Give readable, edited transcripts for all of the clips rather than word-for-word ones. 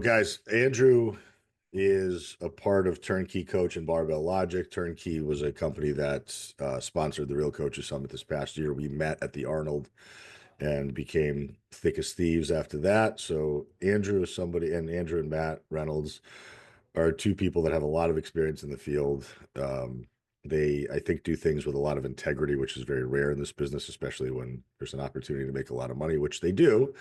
Guys, Andrew is a part of TurnKey Coach and Barbell Logic. TurnKey was a company that sponsored the Real Coaches Summit this past year. We met at the Arnold and became thick as thieves after that. So Andrew is somebody, and Andrew and Matt Reynolds are two people that have a lot of experience in the field. They, I think, do things with a lot of integrity, which is very rare in this business, especially when there's an opportunity to make a lot of money, which they do,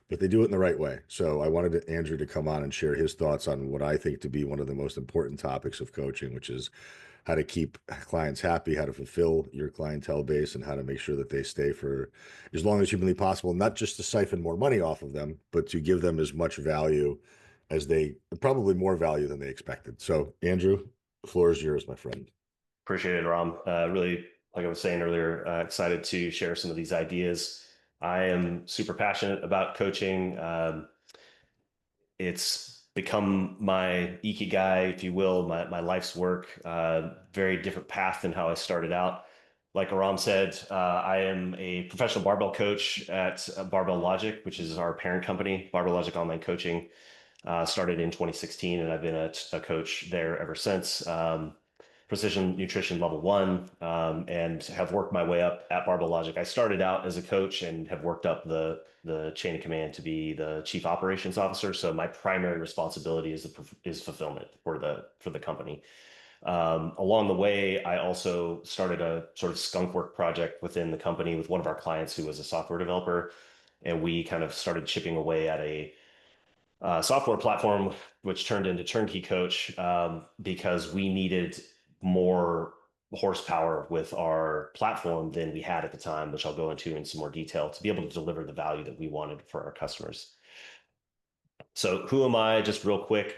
but they do it in the right way. So I wanted Andrew to come on and share his thoughts on what I think to be one of the most important topics of coaching, which is how to keep clients happy, how to fulfill your clientele base, and how to make sure that they stay for as long as humanly possible, not just to siphon more money off of them, but to give them as much value as they probably more value than they expected. So, Andrew, the floor is yours, my friend. Appreciate it, Ram. Really, like I was saying earlier, excited to share some of these ideas. I am super passionate about coaching. It's become my ikigai, if you will, my life's work. Very different path than how I started out. Like Aram said, I am a professional barbell coach at Barbell Logic, which is our parent company, Barbell Logic Online Coaching. Started in 2016, and I've been a coach there ever since. Precision nutrition level one, and have worked my way up at Barbell Logic. I started out as a coach and have worked up the chain of command to be the chief operations officer. So my primary responsibility is fulfillment for the company. Along the way, I also started a sort of skunk work project within the company with one of our clients who was a software developer, and we kind of started chipping away at a software platform, which turned into TurnKey Coach, because we needed more horsepower with our platform than we had at the time, which I'll go into in some more detail to be able to deliver the value that we wanted for our customers. So, who am I? Just real quick.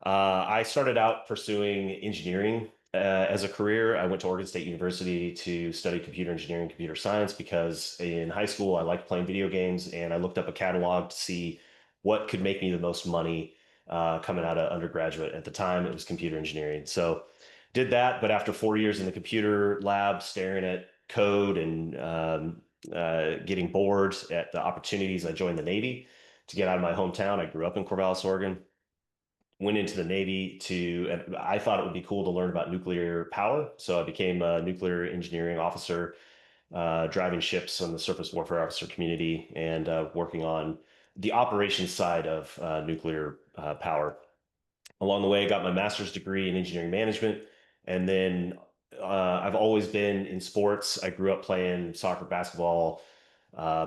I started out pursuing engineering as a career. I went to Oregon State University to study computer engineering, computer science, because in high school I liked playing video games, and I looked up a catalog to see what could make me the most money coming out of undergraduate. At the time, it was computer engineering. So, did that, but after 4 years in the computer lab, staring at code and getting bored at the opportunities, I joined the Navy to get out of my hometown. I grew up in Corvallis, Oregon, went into the Navy and I thought it would be cool to learn about nuclear power. So I became a nuclear engineering officer, driving ships on the surface warfare officer community and working on the operations side of nuclear power. Along the way, I got my master's degree in engineering management. And then I've always been in sports. I grew up playing soccer, basketball,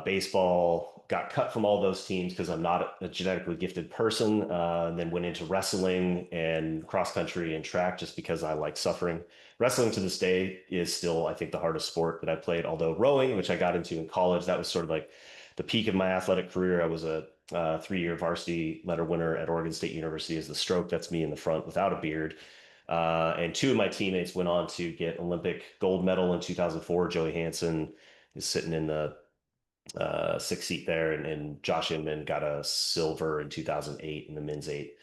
baseball, got cut from all those teams because I'm not a genetically gifted person. And then went into wrestling and cross country and track just because I like suffering. Wrestling to this day is still, I think, the hardest sport that I played. Although rowing, which I got into in college, that was sort of like the peak of my athletic career. I was a 3-year varsity letter winner at Oregon State University as the stroke. That's me in the front without a beard. And two of my teammates went on to get Olympic gold medal in 2004. Joey Hansen is sitting in the sixth seat there, and Josh Inman got a silver in 2008 in the men's eight.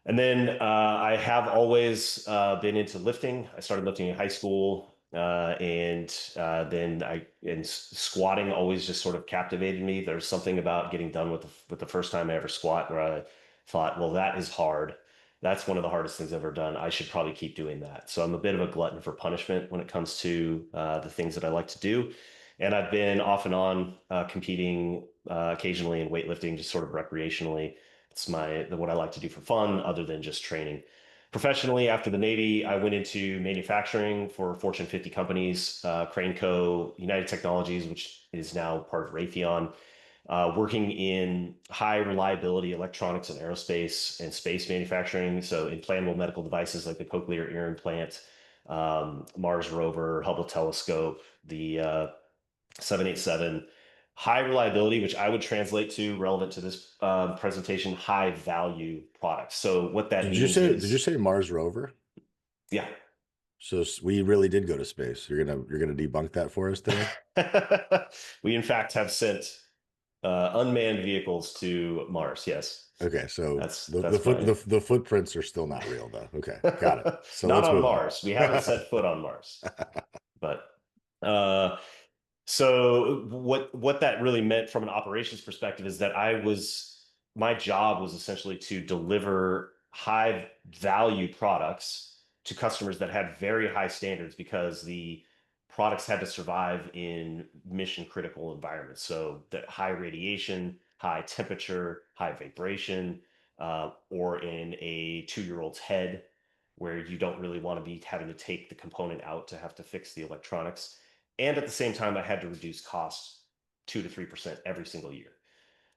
And then I have always been into lifting. I started lifting in high school, and then squatting always just sort of captivated me. There's something about getting done with the first time I ever squat where I thought, well, that is hard. That's one of the hardest things I've ever done. I should probably keep doing that. So I'm a bit of a glutton for punishment when it comes to the things that I like to do. And I've been off and on competing occasionally in weightlifting, just sort of recreationally. It's what I like to do for fun, other than just training. Professionally, after the Navy, I went into manufacturing for Fortune 50 companies, Crane Co., United Technologies, which is now part of Raytheon, working in high reliability electronics and aerospace and space manufacturing. So implantable medical devices like the cochlear ear implant, Mars rover, Hubble telescope, the 787, high reliability, which I would translate to relevant to this presentation, high value products. So what that means Did you is, say Mars rover? yeah, So we really did go to space. You're gonna debunk that for us today? we in fact have sent unmanned vehicles to Mars. Yes, Okay, so that's my the footprints are still not real though. Okay, got it. So not let's on move on. Mars. We haven't set foot on Mars, but uh, so what that really meant from an operations perspective is that I was my job was essentially to deliver high value products to customers that had very high standards because the products had to survive in mission critical environments. So that high radiation, high temperature, high vibration, or in a 2-year-old's head where you don't really want to be having to take the component out to have to fix the electronics. And at the same time, I had to reduce costs 2 to 3% every single year.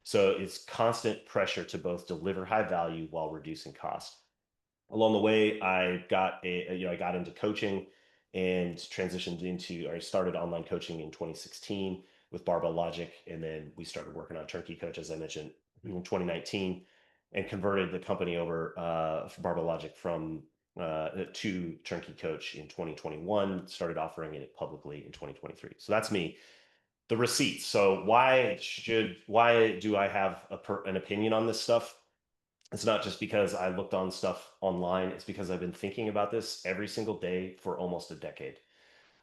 So it's constant pressure to both deliver high value while reducing cost. Along the way, I got into coaching and transitioned into, or I started online coaching in 2016 with Barbell Logic. And then we started working on TurnKey Coach, as I mentioned, in 2019 and converted the company over for Barbell Logic to TurnKey Coach in 2021, started offering it publicly in 2023. So that's me. The receipts. So why do I have an opinion on this stuff? It's not just because I looked on stuff online. It's because I've been thinking about this every single day for almost a decade.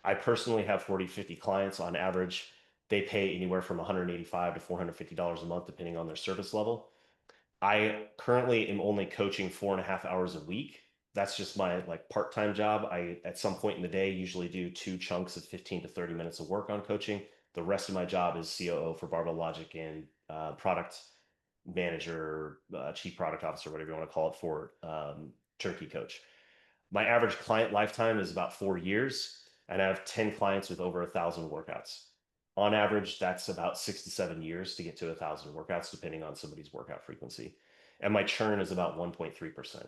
I personally have 40, 50 clients on average. They pay anywhere from $185 to $450 a month, depending on their service level. I currently am only coaching 4.5 hours a week. That's just my like part-time job. I at some point in the day usually do two chunks of 15 to 30 minutes of work on coaching. The rest of my job is COO for Barbell Logic and product manager, chief product officer, whatever you want to call it for TurnKey Coach. My average client lifetime is about 4 years, and I have 10 clients with over 1,000 workouts. On average, that's about 6 to 7 years to get to 1,000 workouts, depending on somebody's workout frequency. And my churn is about 1.3%.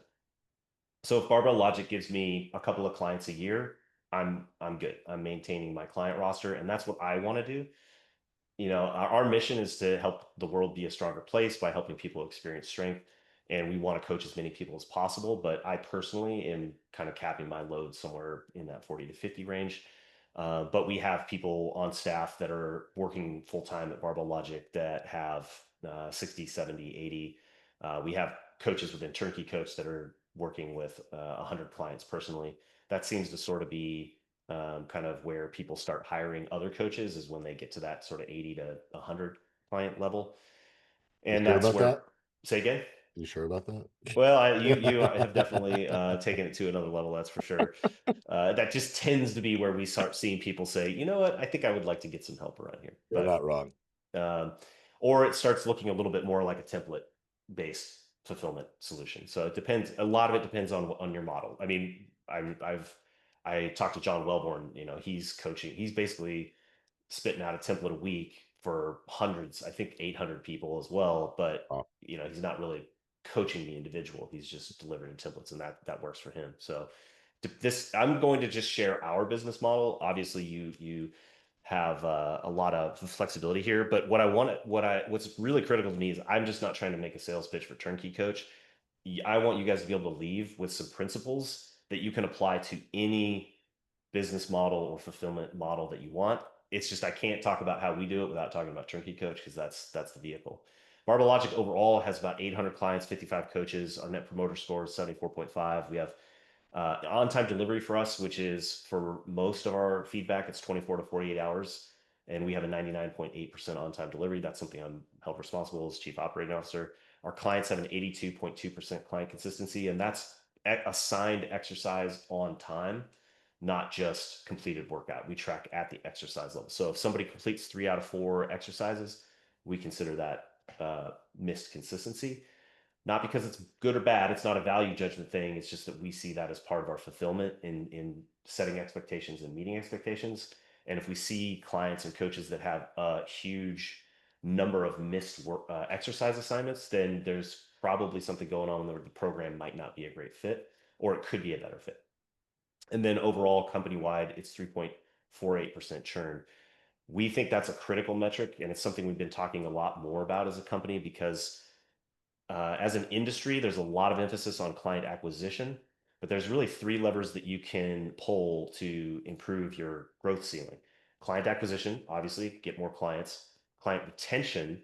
So if Barbell Logic gives me a couple of clients a year, I'm good. I'm maintaining my client roster, and that's what I want to do. Our mission is to help the world be a stronger place by helping people experience strength. And we want to coach as many people as possible. But I personally am kind of capping my load somewhere in that 40 to 50 range. But we have people on staff that are working full time at Barbell Logic that have 60, 70, 80. We have coaches within TurnKey Coach that are working with 100 clients personally. That seems to sort of be kind of where people start hiring other coaches is when they get to that sort of 80 to 100 client level. You And sure that's about where, that? say again? You sure about Well, you that? have definitely taken it to another level, that's for sure. That just tends to be where we start seeing people say, you know what, I think I would like to get some help around here. You're But not wrong. um, or it starts looking a little bit more like a template based fulfillment solution. So it depends. A lot of it depends on your model. I mean, I talked to John Wellborn. He's coaching. He's basically spitting out a template a week for hundreds, I think 800 people as well. But Oh, he's not really coaching the individual. He's just delivering templates, and that works for him. So this, I'm going to just share our business model. Obviously, you have a lot of flexibility here, but what's really critical to me is I'm just not trying to make a sales pitch for TurnKey Coach. I want you guys to be able to leave with some principles that you can apply to any business model or fulfillment model that you want. It's just I can't talk about how we do it without talking about TurnKey Coach because that's the vehicle. Barbell Logic overall has about 800 clients, 55 coaches. Our net promoter score is 74.5. We have on-time delivery for us, which is for most of our feedback, it's 24 to 48 hours. And we have a 99.8% on-time delivery. That's something I'm held responsible as chief operating officer. Our clients have an 82.2% client consistency, and that's assigned exercise on time, not just completed workout. We track at the exercise level. So if somebody completes 3 out of 4 exercises, we consider that missed consistency. Not because it's good or bad. It's not a value judgment thing. It's just that we see that as part of our fulfillment in setting expectations and meeting expectations. And if we see clients and coaches that have a huge number of missed exercise assignments, then there's probably something going on where the program might not be a great fit, or it could be a better fit. And then overall, company wide, it's 3.48% churn. We think that's a critical metric, and it's something we've been talking a lot more about as a company because as an industry, there's a lot of emphasis on client acquisition, but there's really 3 levers that you can pull to improve your growth ceiling. Client acquisition, obviously, get more clients, client retention,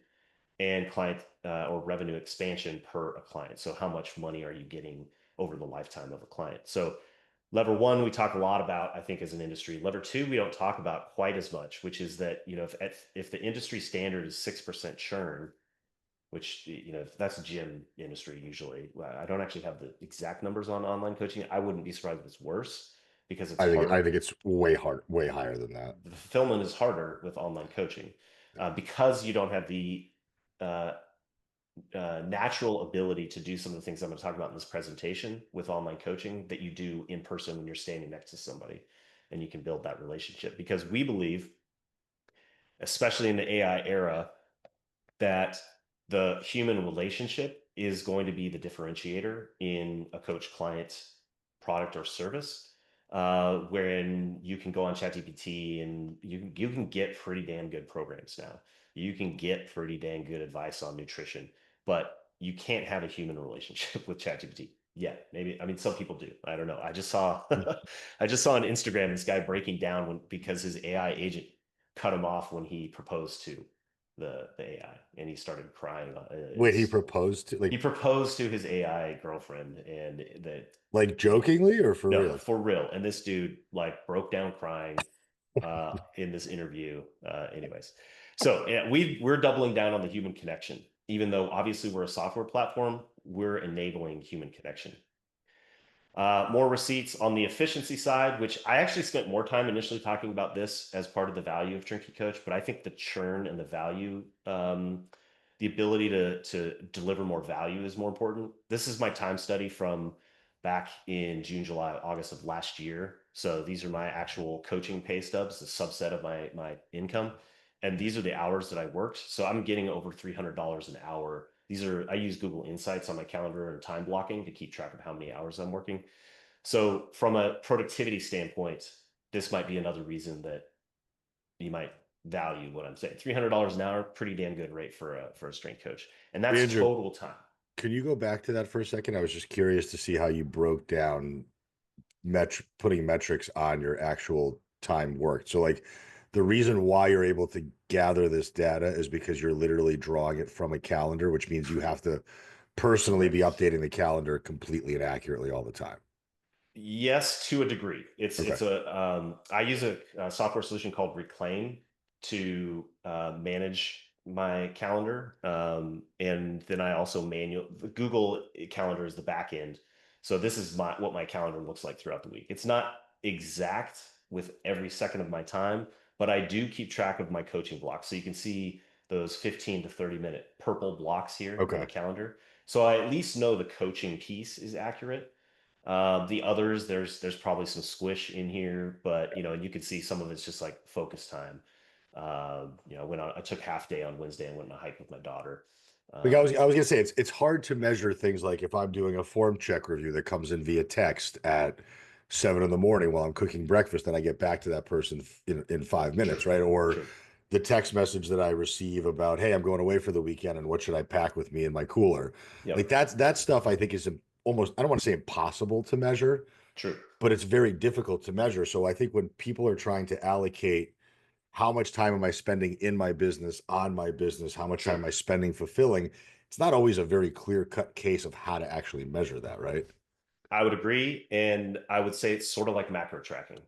and client or revenue expansion per a client. So how much money are you getting over the lifetime of a client? So lever one, we talk a lot about, I think, as an industry. Lever two, we don't talk about quite as much, which is that, if the industry standard is 6% churn, which, that's gym industry usually. I don't actually have the exact numbers on online coaching. I wouldn't be surprised if it's worse because it's I hard. think it's way hard, way higher than that. The fulfillment is harder with online coaching because you don't have the uh, natural ability to do some of the things I'm going to talk about in this presentation with online coaching that you do in person when you're standing next to somebody and you can build that relationship. Because we believe, especially in the AI era, that the human relationship is going to be the differentiator in a coach client product or service, wherein you can go on ChatGPT and you can get pretty damn good programs now. You can get pretty damn good advice on nutrition, but you can't have a human relationship with ChatGPT. Yeah, maybe. I mean, some people do. I don't know. I just saw, I just saw on Instagram this guy breaking down because his AI agent cut him off when he proposed to the AI, and he started crying. Wait, he It's proposed to He proposed to his AI girlfriend, and that like jokingly or for no, real? for real. And this dude like broke down crying in this interview. Anyways, so yeah, we're doubling down on the human connection, even though obviously we're a software platform. We're enabling human connection. More receipts on the efficiency side, which I actually spent more time initially talking about this as part of the value of TurnKey Coach, but I think the churn and the value, the ability to deliver more value is more important. This is my time study from back in June, July, August of last year. So these are my actual coaching pay stubs, the subset of my income. And these are the hours that I worked. So I'm getting over $300 an hour. I use Google Insights on my calendar and time blocking to keep track of how many hours I'm working. So from a productivity standpoint, this might be another reason that you might value what I'm saying. $300 an hour, pretty damn good rate for a strength coach. And that's Andrew, total time. can you go back to that for a second? I was just curious to see how you broke down putting metrics on your actual time worked. So like the reason why you're able to gather this data is because you're literally drawing it from a calendar, which means you have to personally be updating the calendar completely and accurately all the time. Yes, to a degree. Okay. I use a software solution called Reclaim to manage my calendar. And then I also the Google Calendar is the back end. So this is what my calendar looks like throughout the week. It's not exact with every second of my time, but I do keep track of my coaching blocks. So you can see those 15 to 30-minute purple blocks here on the Okay. calendar. So I at least know the coaching piece is accurate. The others, there's probably some squish in here, but you can see some of it's just like focus time. I took half day on Wednesday and went on a hike with my daughter. Like Um, I was gonna say it's hard to measure things like if I'm doing a form check review that comes in via text at 7 in the morning while I'm cooking breakfast, and I get back to that person in 5 minutes, sure, right? Or sure, the text message that I receive about, hey, I'm going away for the weekend and what should I pack with me in my cooler? Like yep, that stuff I think is almost, I don't want to say impossible to measure, true, but it's very difficult to measure. So I think when people are trying to allocate how much time am I spending in my business, on my business, how much time true. am I spending fulfilling, it's not always a very clear cut case of how to actually measure that, right? I would agree, and I would say it's sort of like macro tracking.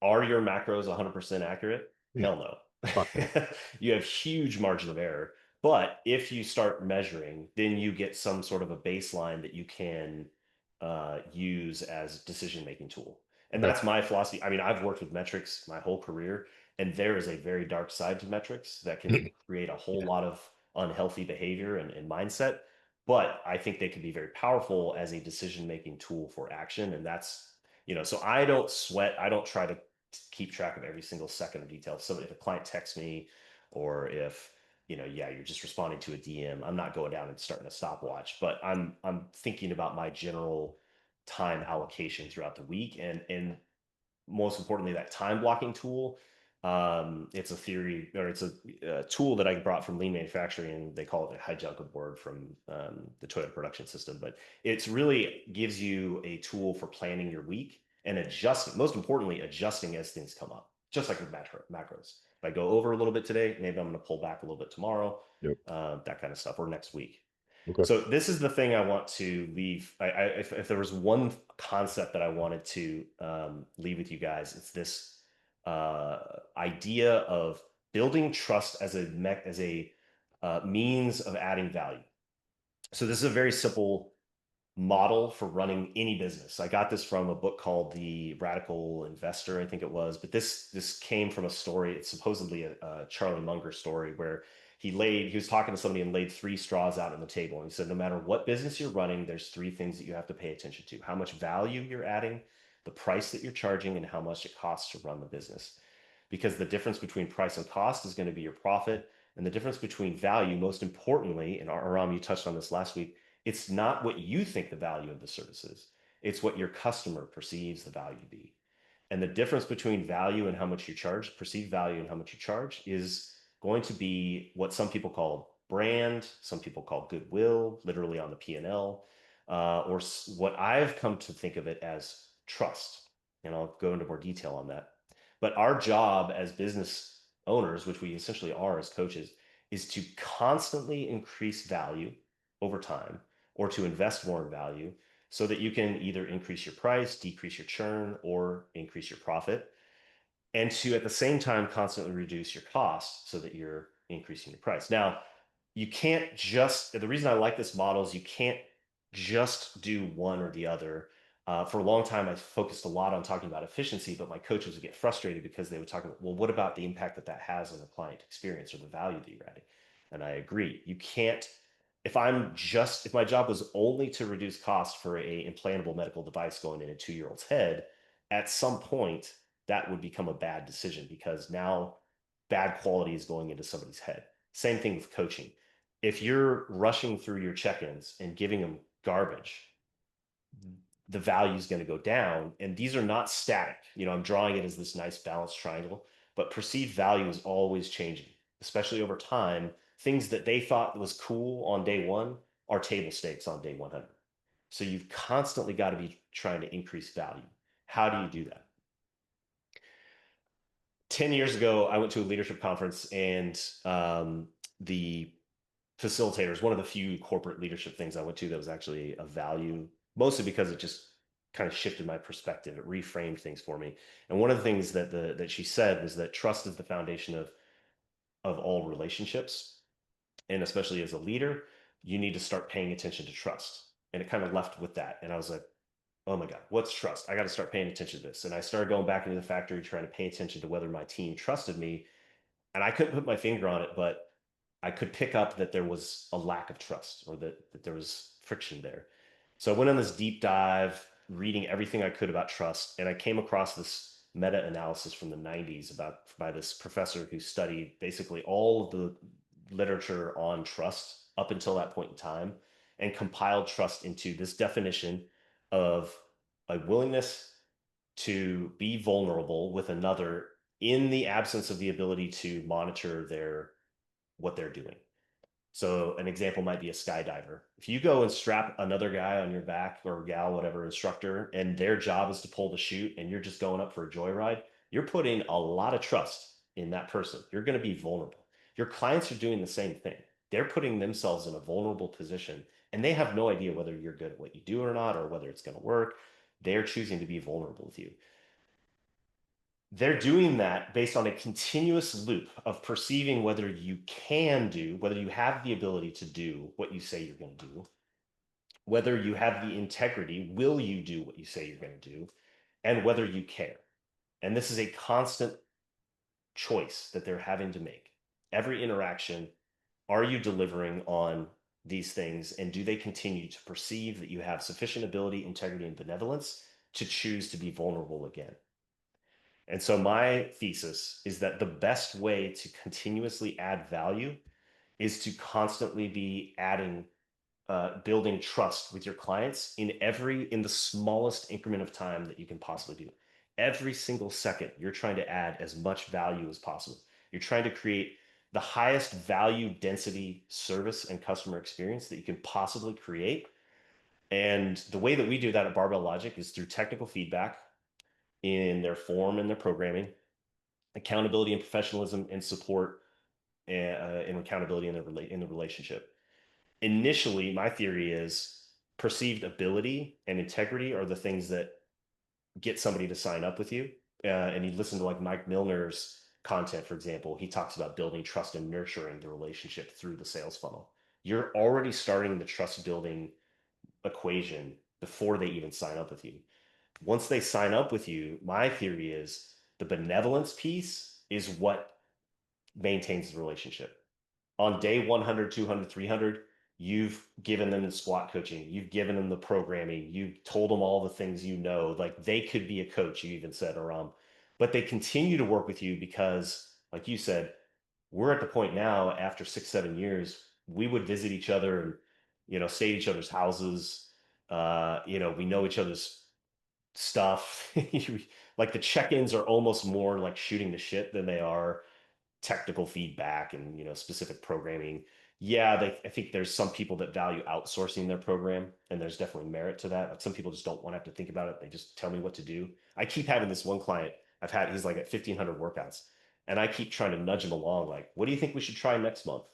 Are your macros 100% accurate? No, Hell no. fuck no. You have huge margin of error. But if you start measuring, then you get some sort of a baseline that you can use as decision-making tool. And Okay. that's my philosophy. I mean, I've worked with metrics my whole career, and there is a very dark side to metrics that can create a whole lot of unhealthy behavior and mindset. But I think they can be very powerful as a decision-making tool for action. And so I don't sweat. I don't try to keep track of every single second of detail. So if a client texts me, or if yeah, you're just responding to a DM, I'm not going down and starting a stopwatch, but I'm thinking about my general time allocation throughout the week, and most importantly, that time blocking tool. It's a theory, or it's a tool that I brought from lean manufacturing. They call it the hijunka board from the Toyota production system, but it's really gives you a tool for planning your week and adjusting, most importantly, adjusting as things come up, just like with macros. If I go over a little bit today, maybe I'm going to pull back a little bit tomorrow, Yep. that kind of stuff, or next week. Okay. So this is the thing I want to leave. If there was one concept that I wanted to leave with you guys, it's this idea of building trust as a means of adding value. So this is a very simple model for running any business. I got this from a book called The Radical Investor, I think it was, but this came from a story. It's supposedly a Charlie Munger story where he was talking to somebody and laid three straws out on the table. And he said, no matter what business you're running, there's three things that you have to pay attention to: how much value you're adding, the price that you're charging, and how much it costs to run the business. Because the difference between price and cost is going to be your profit. And the difference between value, most importantly, and Aram, you touched on this last week, it's not what you think the value of the service is. It's what your customer perceives the value to be. And the difference between value and how much you charge, perceived value and how much you charge, is going to be what some people call brand, some people call goodwill, literally on the P&L, or what I've come to think of it as trust. And I'll go into more detail on that. But our job as business owners, which we essentially are as coaches, is to constantly increase value over time, or to invest more in value so that you can either increase your price, decrease your churn, or increase your profit, and to at the same time constantly reduce your cost so that you're increasing your price. Now, you can't just, the reason I like this model is you can't just do one or the other. For a long time, I focused a lot on talking about efficiency, but my coaches would get frustrated because they would talk about, well, what about the impact that that has on the client experience or the value that you're adding? And I agree. You can't, if my job was only to reduce cost for a implantable medical device going in a 2-year-old's head, at some point that would become a bad decision because now bad quality is going into somebody's head. Same thing with coaching. If you're rushing through your check-ins and giving them garbage, the value is going to go down. And these are not static. I'm drawing it as this nice balanced triangle, but perceived value is always changing, especially over time. Things that they thought was cool on day one are table stakes on day 100. So you've constantly got to be trying to increase value. How do you do that? 10 years ago, I went to a leadership conference, and the facilitators, one of the few corporate leadership things I went to that was actually a value, mostly because it just kind of shifted my perspective. It reframed things for me. And one of the things that she said was that trust is the foundation of all relationships. And especially as a leader, you need to start paying attention to trust. And it kind of left with that. And I was like, oh my God, what's trust? I got to start paying attention to this. And I started going back into the factory, trying to pay attention to whether my team trusted me. And I couldn't put my finger on it, but I could pick up that there was a lack of trust, or that there was friction there. So I went on this deep dive, reading everything I could about trust. And I came across this meta-analysis from the 90s by this professor who studied basically all of the literature on trust up until that point in time, and compiled trust into this definition of a willingness to be vulnerable with another in the absence of the ability to monitor what they're doing. So an example might be a skydiver. If you go and strap another guy on your back, or gal, whatever, instructor, and their job is to pull the chute and you're just going up for a joyride, you're putting a lot of trust in that person. You're going to be vulnerable. Your clients are doing the same thing. They're putting themselves in a vulnerable position, and they have no idea whether you're good at what you do or not, or whether it's going to work. They're choosing to be vulnerable with you. They're doing that based on a continuous loop of perceiving whether you can do, whether you have the ability to do what you say you're going to do, whether you have the integrity, will you do what you say you're going to do, and whether you care. And this is a constant choice that they're having to make. Every interaction, are you delivering on these things? And do they continue to perceive that you have sufficient ability, integrity, and benevolence to choose to be vulnerable again? And so my thesis is that the best way to continuously add value is to constantly be building trust with your clients in the smallest increment of time that you can possibly do. Every single second, you're trying to add as much value as possible. You're trying to create the highest value density service and customer experience that you can possibly create. And the way that we do that at Barbell Logic is through technical feedback in their form and their programming, accountability and professionalism, and support and accountability in the relationship. Initially, my theory is perceived ability and integrity are the things that get somebody to sign up with you. And you listen to like Mike Milner's content, for example, he talks about building trust and nurturing the relationship through the sales funnel. You're already starting the trust building equation before they even sign up with you. Once they sign up with you, my theory is the benevolence piece is what maintains the relationship. On day 100, 200, 300, you've given them the squat coaching, you've given them the programming, you've told them all the things you know. Like they could be a coach, you even said, Aram, but they continue to work with you because, like you said, we're at the point now after 6, 7 years, we would visit each other and, stay at each other's houses. We know each other's stuff. Like the check-ins are almost more like shooting the shit than they are technical feedback and specific programming. Yeah, I think there's some people that value outsourcing their program, and there's definitely merit to that. Like some people just don't want to have to think about it. They just tell me what to do. I keep having this one client he's like at 1,500 workouts, and I keep trying to nudge him along. Like, what do you think we should try next month?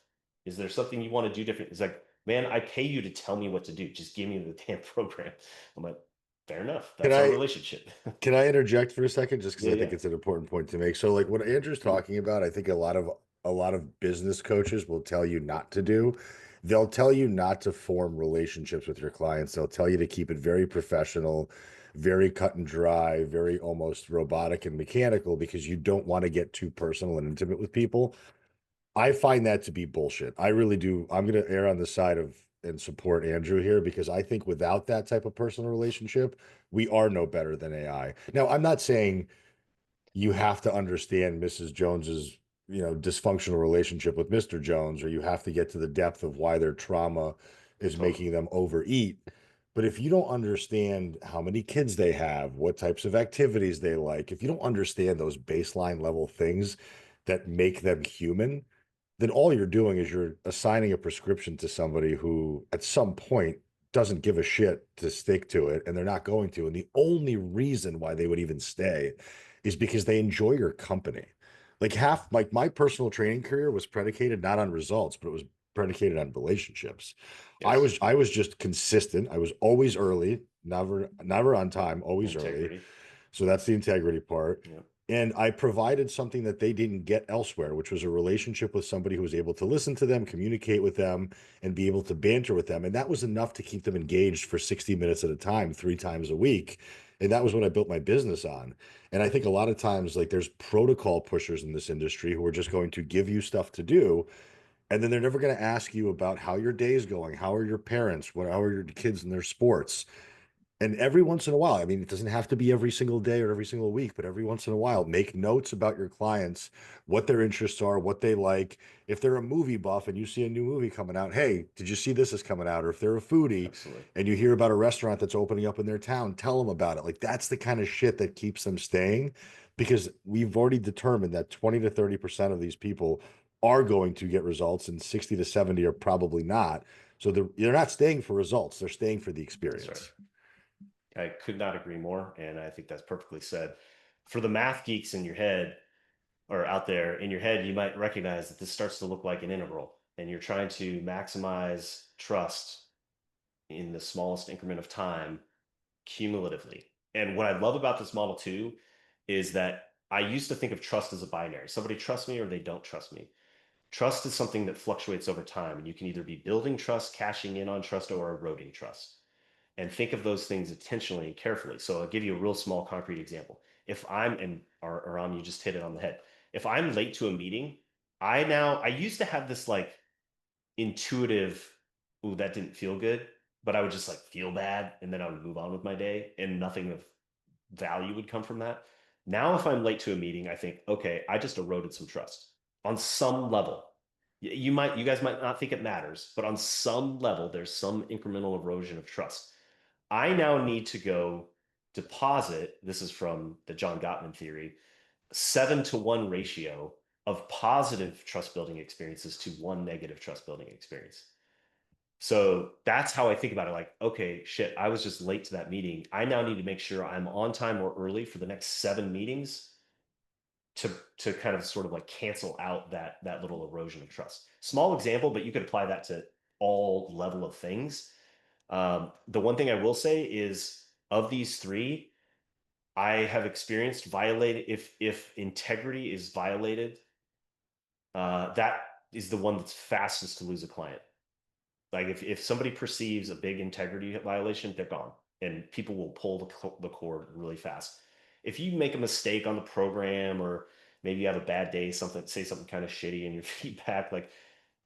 Is there something you want to do different? He's like, man, I pay you to tell me what to do. Just give me the damn program. I'm like, fair enough. Can That's our I relationship. can I interject for a second just because Yeah, I think yeah. it's an important point to make. So like what Andrew's talking about, I think a lot of business coaches will tell you not to do. They'll tell you not to form relationships with your clients. They'll tell you to keep it very professional, very cut and dry, very almost robotic and mechanical because you don't want to get too personal and intimate with people. I find that to be bullshit. I really do. I'm going to err on the side of and support Andrew here because I think without that type of personal relationship, we are no better than AI. Now, I'm not saying you have to understand Mrs. Jones's, dysfunctional relationship with Mr. Jones, or you have to get to the depth of why their trauma is Totally. making them overeat. But if you don't understand how many kids they have, what types of activities they like, if you don't understand those baseline level things that make them human, then all you're doing is you're assigning a prescription to somebody who at some point doesn't give a shit to stick to it and they're not going to. And the only reason why they would even stay is because they enjoy your company. Like my personal training career was predicated not on results, but it was predicated on relationships. I Yes. was I was just consistent. I was always early, never on time, always early. Integrity. So that's the integrity part. Yeah. And I provided something that they didn't get elsewhere, which was a relationship with somebody who was able to listen to them, communicate with them, and be able to banter with them. And that was enough to keep them engaged for 60 minutes at a time, 3 times a week. And that was what I built my business on. And I think a lot of times, like, there's protocol pushers in this industry who are just going to give you stuff to do. And then they're never going to ask you about how your day is going. How are your parents? How are your kids in their sports? And every once in a while, I mean, it doesn't have to be every single day or every single week, but every once in a while, make notes about your clients, what their interests are, what they like. If they're a movie buff and you see a new movie coming out, hey, did you see this is coming out? Or if they're a foodie Absolutely. and you hear about a restaurant that's opening up in their town, tell them about it. Like that's the kind of shit that keeps them staying because we've already determined that 20 to 30% of these people are going to get results and 60 to 70 are probably not. So they're not staying for results, they're staying for the That's right. experience. I could not agree more. And I think that's perfectly said. For the math geeks in your head or out there in your head, you might recognize that this starts to look like an integral and you're trying to maximize trust in the smallest increment of time cumulatively. And what I love about this model too is that I used to think of trust as a binary. Somebody trusts me or they don't trust me. Trust is something that fluctuates over time, and you can either be building trust, cashing in on trust, or eroding trust. And think of those things intentionally and carefully. So I'll give you a real small concrete example. If I'm, and Aram, you just hit it on the head. If I'm late to a meeting, I used to have this like intuitive, ooh, that didn't feel good, but I would just like feel bad and then I would move on with my day and nothing of value would come from that. Now, if I'm late to a meeting, I think, okay, I just eroded some trust on some level. You guys might not think it matters, but on some level, there's some incremental erosion of trust. I now need to go deposit, this is from the John Gottman theory, 7-to-1 ratio of positive trust building experiences to one negative trust building experience. So that's how I think about it. Like, okay, shit, I was just late to that meeting. I now need to make sure I'm on time or early for the next 7 meetings to kind of sort of like cancel out that little erosion of trust. Small example, but you could apply that to all level of things. The one thing I will say is of these three, I have experienced violated if integrity is violated, that is the one that's fastest to lose a client. Like if somebody perceives a big integrity violation, they're gone, and people will pull the cord really fast. If you make a mistake on the program, or maybe you have a bad day, say something kind of shitty in your feedback, like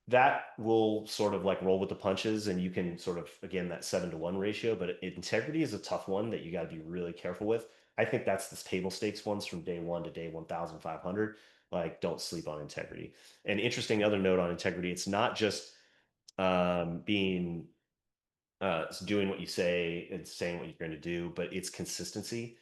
that will sort of like roll with the punches, and you can sort of, again, that 7-to-1 ratio. But integrity is a tough one that you got to be really careful with. I think that's the table stakes ones from day one to day 1,500. Like, don't sleep on integrity. And interesting other note on integrity, it's not just being doing what you say and saying what you're going to do, but it's consistency.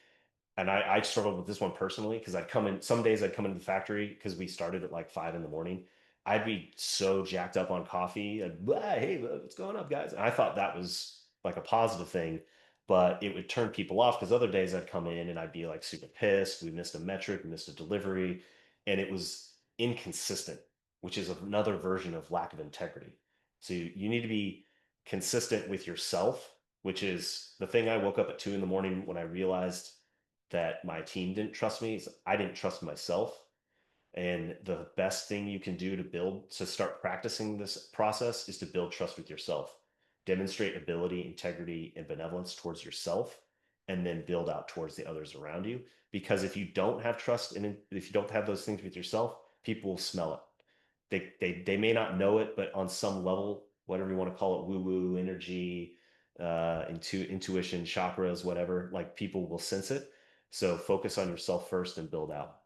And I struggled with this one personally, because I'd come in some days, I'd come into the factory because we started at like 5 in the morning. I'd be so jacked up on coffee and, hey, what's going up, guys? And I thought that was like a positive thing, but it would turn people off, because other days I'd come in and I'd be like super pissed. We missed a metric, we missed a delivery, and it was inconsistent, which is another version of lack of integrity. So you need to be consistent with yourself, which is the thing. I woke up at 2 in the morning when I realized that my team didn't trust me. I didn't trust myself. And the best thing you can do to start practicing this process is to build trust with yourself. Demonstrate ability, integrity, and benevolence towards yourself, and then build out towards the others around you. Because if you don't have trust, and if you don't have those things with yourself, people will smell it. They may not know it, but on some level, whatever you want to call it, woo woo energy, intuition, chakras, whatever, like people will sense it. So focus on yourself first and build out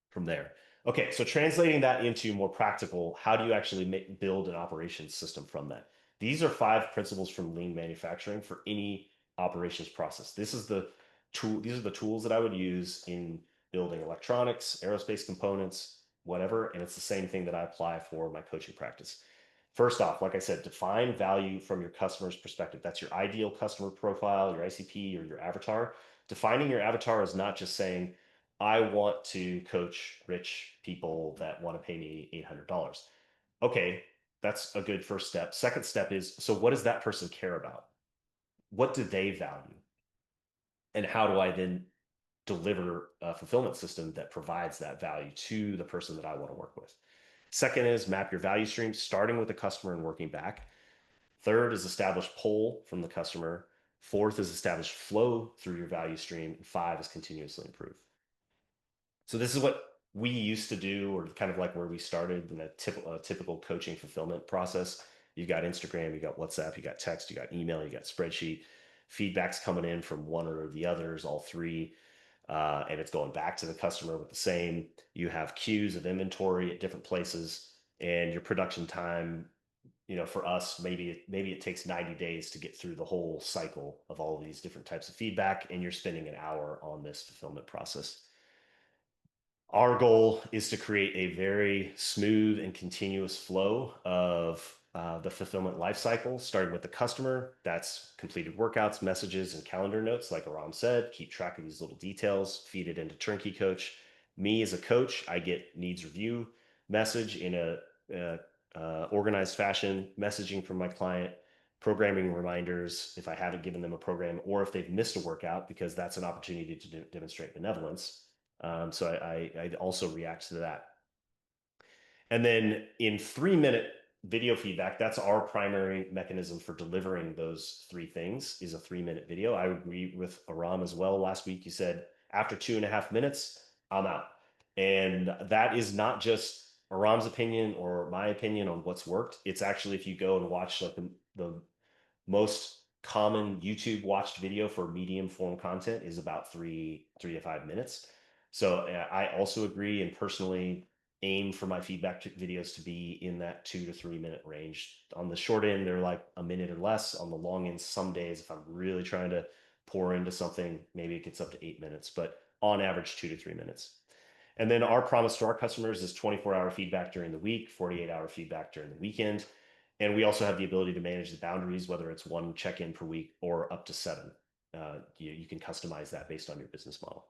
from there. Okay, so translating that into more practical, how do you actually build an operations system from that? These are 5 principles from lean manufacturing for any operations process. These are the tools that I would use in building electronics, aerospace components, whatever. And it's the same thing that I apply for my coaching practice. First off, like I said, define value from your customer's perspective. That's your ideal customer profile, your ICP, or your avatar. Defining your avatar is not just saying, I want to coach rich people that want to pay me $800. Okay, that's a good first step. Second step is, so what does that person care about? What do they value? And how do I then deliver a fulfillment system that provides that value to the person that I want to work with? Second is map your value streams, starting with the customer and working back. Third is establish pull from the customer. Fourth is establish flow through your value stream. And five is continuously improve. So this is what we used to do, or kind of like where we started in a typical coaching fulfillment process. You've got Instagram, you got WhatsApp, you got text, you got email, you got spreadsheet. Feedback's coming in from one or the others, all three, and it's going back to the customer with the same. You have queues of inventory at different places, and your production time. For us, maybe it takes 90 days to get through the whole cycle of all of these different types of feedback, and you're spending an hour on this fulfillment process. Our goal is to create a very smooth and continuous flow of the fulfillment lifecycle, starting with the customer. That's completed workouts, messages, and calendar notes, like Aram said. Keep track of these little details, feed it into TurnKey Coach. Me as a coach, I get needs review message in a organized fashion, messaging from my client, programming reminders if I haven't given them a program, or if they've missed a workout, because that's an opportunity to demonstrate benevolence. So I also react to that. And then in 3-minute video feedback, that's our primary mechanism for delivering those three things, is a 3-minute video. I agree with Aram as well. Last week, you said after 2.5 minutes, I'm out. And that is not just Aram's opinion or my opinion on what's worked. It's actually, if you go and watch like the most common YouTube watched video for medium form content is about 3 to 5 minutes. So I also agree, and personally aim for my feedback videos to be in that 2 to 3 minute range. On the short end, they're like a minute or less. On the long end, some days, if I'm really trying to pour into something, maybe it gets up to 8 minutes, but on average, 2 to 3 minutes. And then our promise to our customers is 24-hour feedback during the week, 48-hour feedback during the weekend. And we also have the ability to manage the boundaries, whether it's 1 check-in per week or up to 7. You can customize that based on your business model.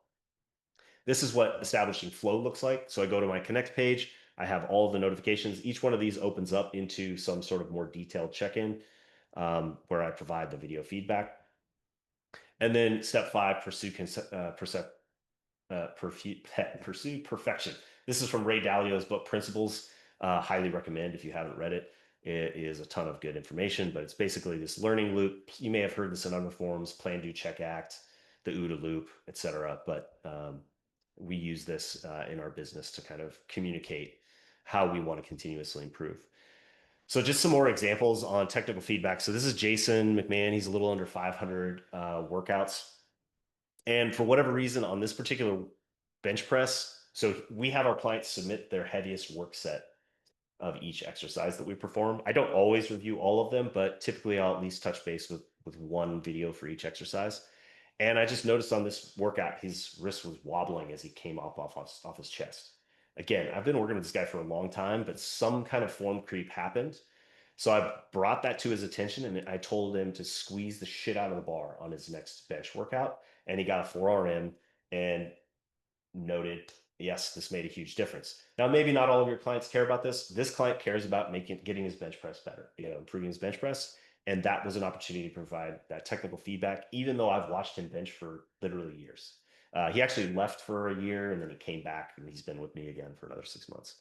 This is what establishing flow looks like. So I go to my Connect page. I have all of the notifications. Each one of these opens up into some sort of more detailed check-in, where I provide the video feedback. And then step five, pursue perfection. This is from Ray Dalio's book, Principles. Highly recommend if you haven't read it. It is a ton of good information, but it's basically this learning loop. You may have heard this in other forms: plan, do, check, act, the OODA loop, etc. But we use this in our business to kind of communicate how we want to continuously improve. So just some more examples on technical feedback. So this is Jason McMahon. He's a little under 500 workouts. And for whatever reason, on this particular bench press, so we have our clients submit their heaviest work set of each exercise that we perform. I don't always review all of them, but typically I'll at least touch base with one video for each exercise. And I just noticed on this workout, his wrist was wobbling as he came off his chest. Again, I've been working with this guy for a long time, but some kind of form creep happened. So I brought that to his attention and I told him to squeeze the shit out of the bar on his next bench workout. And he got a 4RM and noted, yes, this made a huge difference. Now, maybe not all of your clients care about this. This client cares about getting his bench press better, improving his bench press. And that was an opportunity to provide that technical feedback, even though I've watched him bench for literally years. He actually left for a year and then he came back and he's been with me again for another 6 months.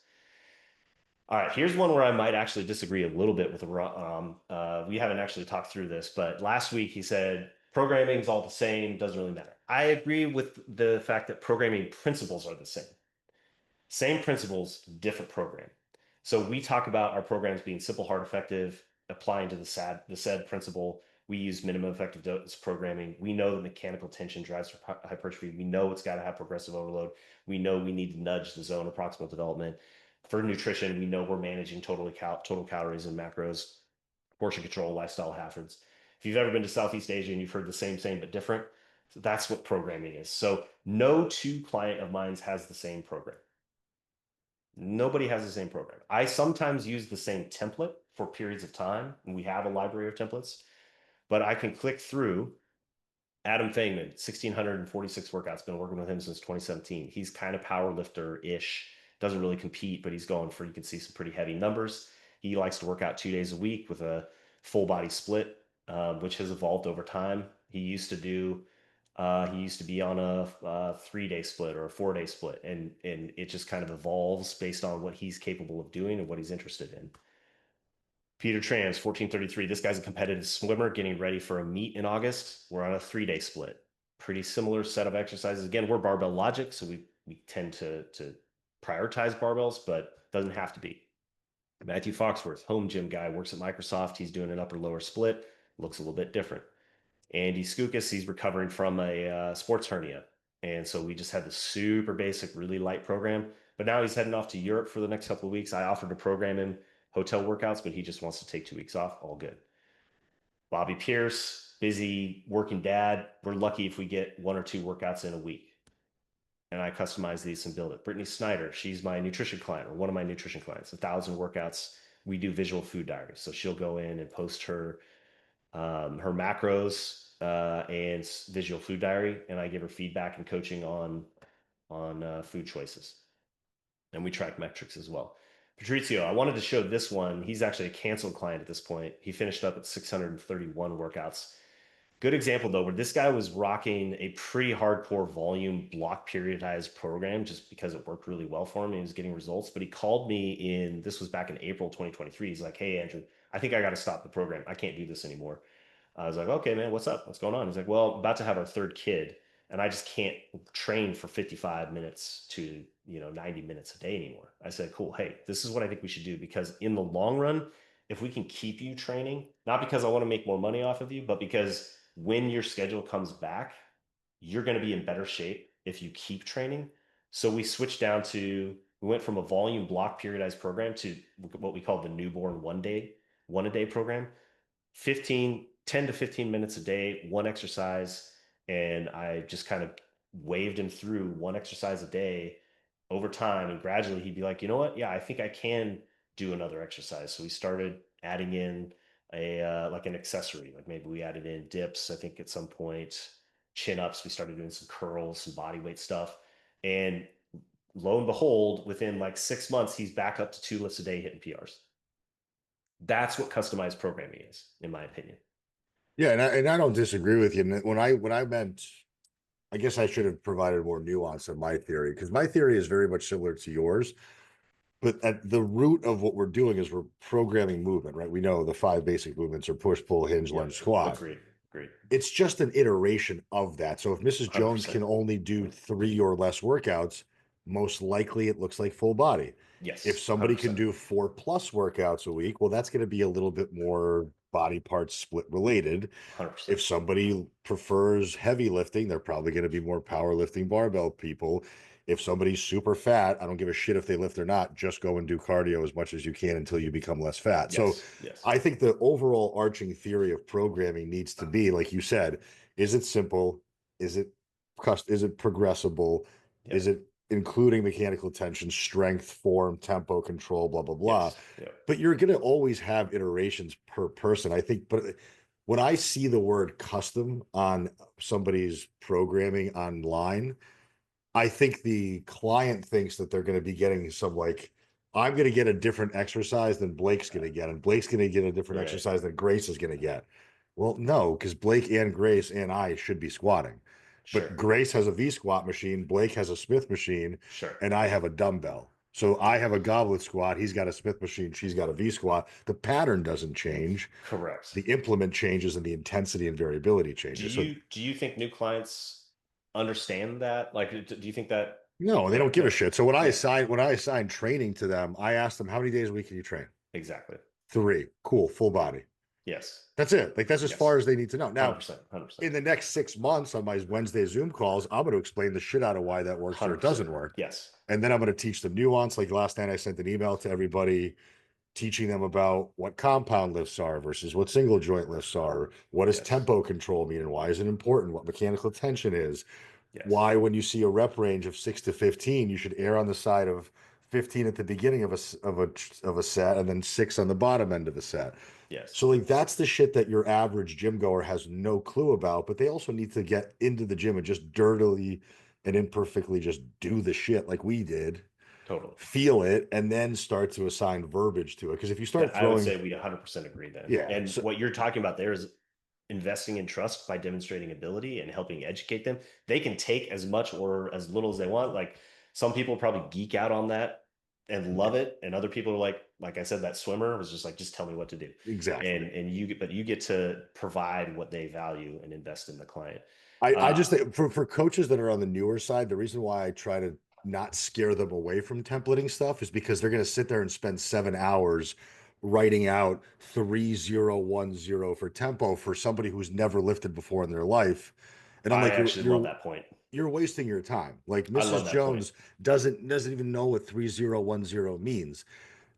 All right, here's one where I might actually disagree a little bit with we haven't actually talked through this, but last week he said programming is all the same, doesn't really matter. I agree with the fact that programming principles are the same. Same principles, different program. So we talk about our programs being simple, hard, effective, applying to the SAID principle. We use minimum effective dose programming. We know that mechanical tension drives hypertrophy. We know it's got to have progressive overload. We know we need to nudge the zone of proximal development. For nutrition, we know we're managing total calories and macros, portion control, lifestyle hazards. If you've ever been to Southeast Asia and you've heard the same but different, so that's what programming is. So no two client of mine has the same program. Nobody has the same program. I sometimes use the same template for periods of time, and we have a library of templates, but I can click through Adam Fangman, 1,646 workouts, been working with him since 2017. He's kind of power lifter-ish, doesn't really compete, but he's going for, you can see some pretty heavy numbers. He likes to work out 2 days a week with a full body split, which has evolved over time. He used to be on a 3 day split or a 4 day split, and it just kind of evolves based on what he's capable of doing and what he's interested in. Peter Trans, 1433. This guy's a competitive swimmer getting ready for a meet in August. We're on a 3 day split. Pretty similar set of exercises. Again, we're Barbell Logic, so we tend to prioritize barbells, but doesn't have to be. Matthew Foxworth, home gym guy, works at Microsoft. He's doing an upper lower split. Looks a little bit different. Andy Skoukas, he's recovering from a sports hernia. And so we just had the super basic, really light program. But now he's heading off to Europe for the next couple of weeks. I offered to program him hotel workouts, but he just wants to take 2 weeks off. All good. Bobby Pierce, busy working dad. We're lucky if we get 1 or 2 workouts in a week. And I customize these and build it. Brittany Snyder, she's my nutrition client or one of my nutrition clients. 1,000 workouts. We do visual food diaries. So she'll go in and post her macros and visual food diary, and I give her feedback and coaching on food choices. And we track metrics as well. Patrizio, I wanted to show this one. He's actually a canceled client at this point. He finished up at 631 workouts. Good example though, where this guy was rocking a pretty hardcore volume block periodized program just because it worked really well for him and he was getting results. But he called me this was back in April 2023. He's like, "Hey, Andrew, I think I got to stop the program. I can't do this anymore." I was like, "Okay, man, what's up? What's going on?" He's like, "Well, I'm about to have our third kid and I just can't train for 55 minutes to, 90 minutes a day anymore." I said, "Cool. Hey, this is what I think we should do because in the long run, if we can keep you training, not because I want to make more money off of you, but because when your schedule comes back, you're going to be in better shape if you keep training." So we went from a volume block periodized program to what we call the newborn one a day program. 10 to 15 minutes a day, one exercise. And I just kind of waved him through one exercise a day over time. And gradually he'd be like, "You know what? Yeah, I think I can do another exercise." So we started adding in like an accessory. Like maybe we added in dips, I think at some point, chin ups. We started doing some curls, some body weight stuff. And lo and behold, within like 6 months, he's back up to 2 lifts a day hitting PRs. That's what customized programming is, in my opinion. Yeah, and I don't disagree with you. And when I meant, I guess I should have provided more nuance in my theory, because my theory is very much similar to yours. But at the root of what we're doing is we're programming movement, right? We know the five basic movements are push, pull, hinge, Yep. lunge, squat. Agreed. Agreed. It's just an iteration of that. So if Mrs. Jones 100%. can only do three or less workouts, most likely it looks like full body. If Yes. somebody can 100%. do four plus workouts a week, well, that's going to be a little bit more body parts split related. If 100%. somebody prefers heavy lifting, they're probably going to be more powerlifting barbell people. If somebody's super fat, I don't give a shit if they lift or not. Just go and do cardio as much as you can until you become less fat. So Yes. Yes. I think the overall arching theory of programming needs to be, like you said, is it simple? Is it is it progressible? Is Yep. it including mechanical tension, strength, form, tempo, control, blah, blah, blah. Yes. Yep. But you're going to always have iterations per person. I think, but when I see the word custom on somebody's programming online, I think the client thinks that they're going to be getting some like, I'm going to get a different exercise than Blake's going to get, and Blake's going to get a different Right. exercise than Grace is going to get. Well, no, because Blake and Grace and I should be squatting. But Sure. Grace has a V squat machine, Blake has a Smith machine, Sure. and I have a dumbbell. So I have a goblet squat, he's got a Smith machine, she's got a V squat. The pattern doesn't change. Correct. The implement changes and the intensity and variability Do changes. So you do you think new clients understand that? Like, do you think that? no, they Yeah. don't give a No. shit. So Yeah. when I assign training to them, I ask them how many days a week can you train? Exactly. Three. Cool, full body. Yes. That's it. Like that's as far Yes. as they need to know. Now, 100%. 100%. in the next 6 months on my Wednesday Zoom calls, I'm going to explain the shit out of why that works or it 100%. doesn't work. Yes. And then I'm going to teach them nuance. Like last night, I sent an email to everybody teaching them about what compound lifts are versus what single joint lifts are. What does Yes. tempo control mean and why is it important? What mechanical tension is. Yes. Why, when you see a rep range of 6 to 15, you should err on the side of 15 at the beginning of a set and then six on the bottom end of the set. Yes. So like that's the shit that your average gym goer has no clue about, but they also need to get into the gym and just dirtily and imperfectly just do the shit like we did, Totally. feel it, and then start to assign verbiage to it. Because if you start I would throwing, say we 100% agree then. yeah, And so what you're talking about there is investing in trust by demonstrating ability and helping educate them. They can take as much or as little as they want. Like some people probably geek out on that and love it, and other people are like I said, that swimmer was just like, just tell me what to do. exactly. And you get to provide what they value and invest in the client. I Uh, just think for coaches that are on the newer side, the reason why I try to not scare them away from templating stuff is because they're going to sit there and spend 7 hours writing out 3010 for tempo for somebody who's never lifted before in their life. And I'm I like, actually love that point. you're wasting your time. Like I Mrs. love that point. Jones doesn't even know what 3010 means.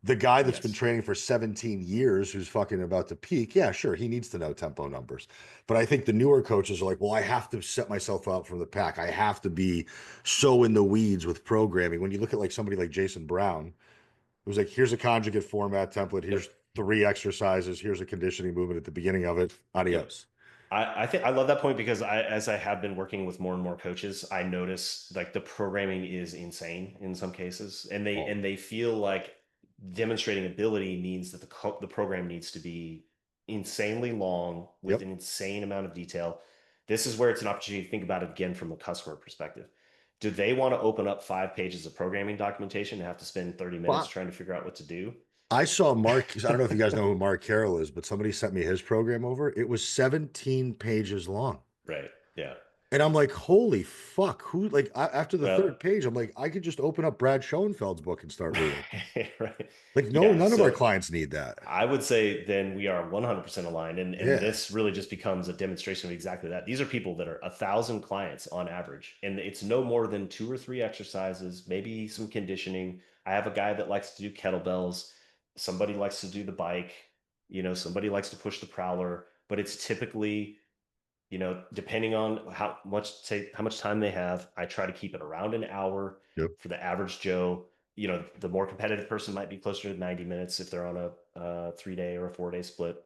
The guy that's been Yes. training for 17 years who's fucking about to peak, yeah, sure, he needs to know tempo numbers. But I think the newer coaches are like, well, I have to set myself out from the pack. I have to be so in the weeds with programming. When you look at like somebody like Jason Brown, it was like, here's a conjugate format template, Yep. here's three exercises, here's a conditioning movement at the beginning of it. Yep. Adios. I think I love that point because as I have been working with more and more coaches, I notice like the programming is insane in some cases, and Oh, they feel like demonstrating ability means that the program needs to be insanely long with yep. an insane amount of detail. This is where it's an opportunity to think about it again from a customer perspective. Do they want to open up 5 pages of programming documentation and have to spend 30 minutes But trying to figure out what to do? I saw Mark, I don't know if you guys know who Mark Carroll is, but somebody sent me his program over. It was 17 pages long. Right. Yeah. And I'm like, holy fuck, who like after the Well, third page, I'm like, I could just open up Brad Schoenfeld's book and start reading. right. Like, no, Yeah. none of our So clients need that. I would say then we are 100% aligned. And Yeah. this really just becomes a demonstration of exactly that. These are people that are 1,000 clients on average, and it's no more than 2 or 3 exercises, maybe some conditioning. I have a guy that likes to do kettlebells. Somebody likes to do the bike. Somebody likes to push the prowler, but it's typically, depending on how much time they have, I try to keep it around an hour Yep. for the average Joe. The more competitive person might be closer to 90 minutes if they're on a 3 day or a 4 day split.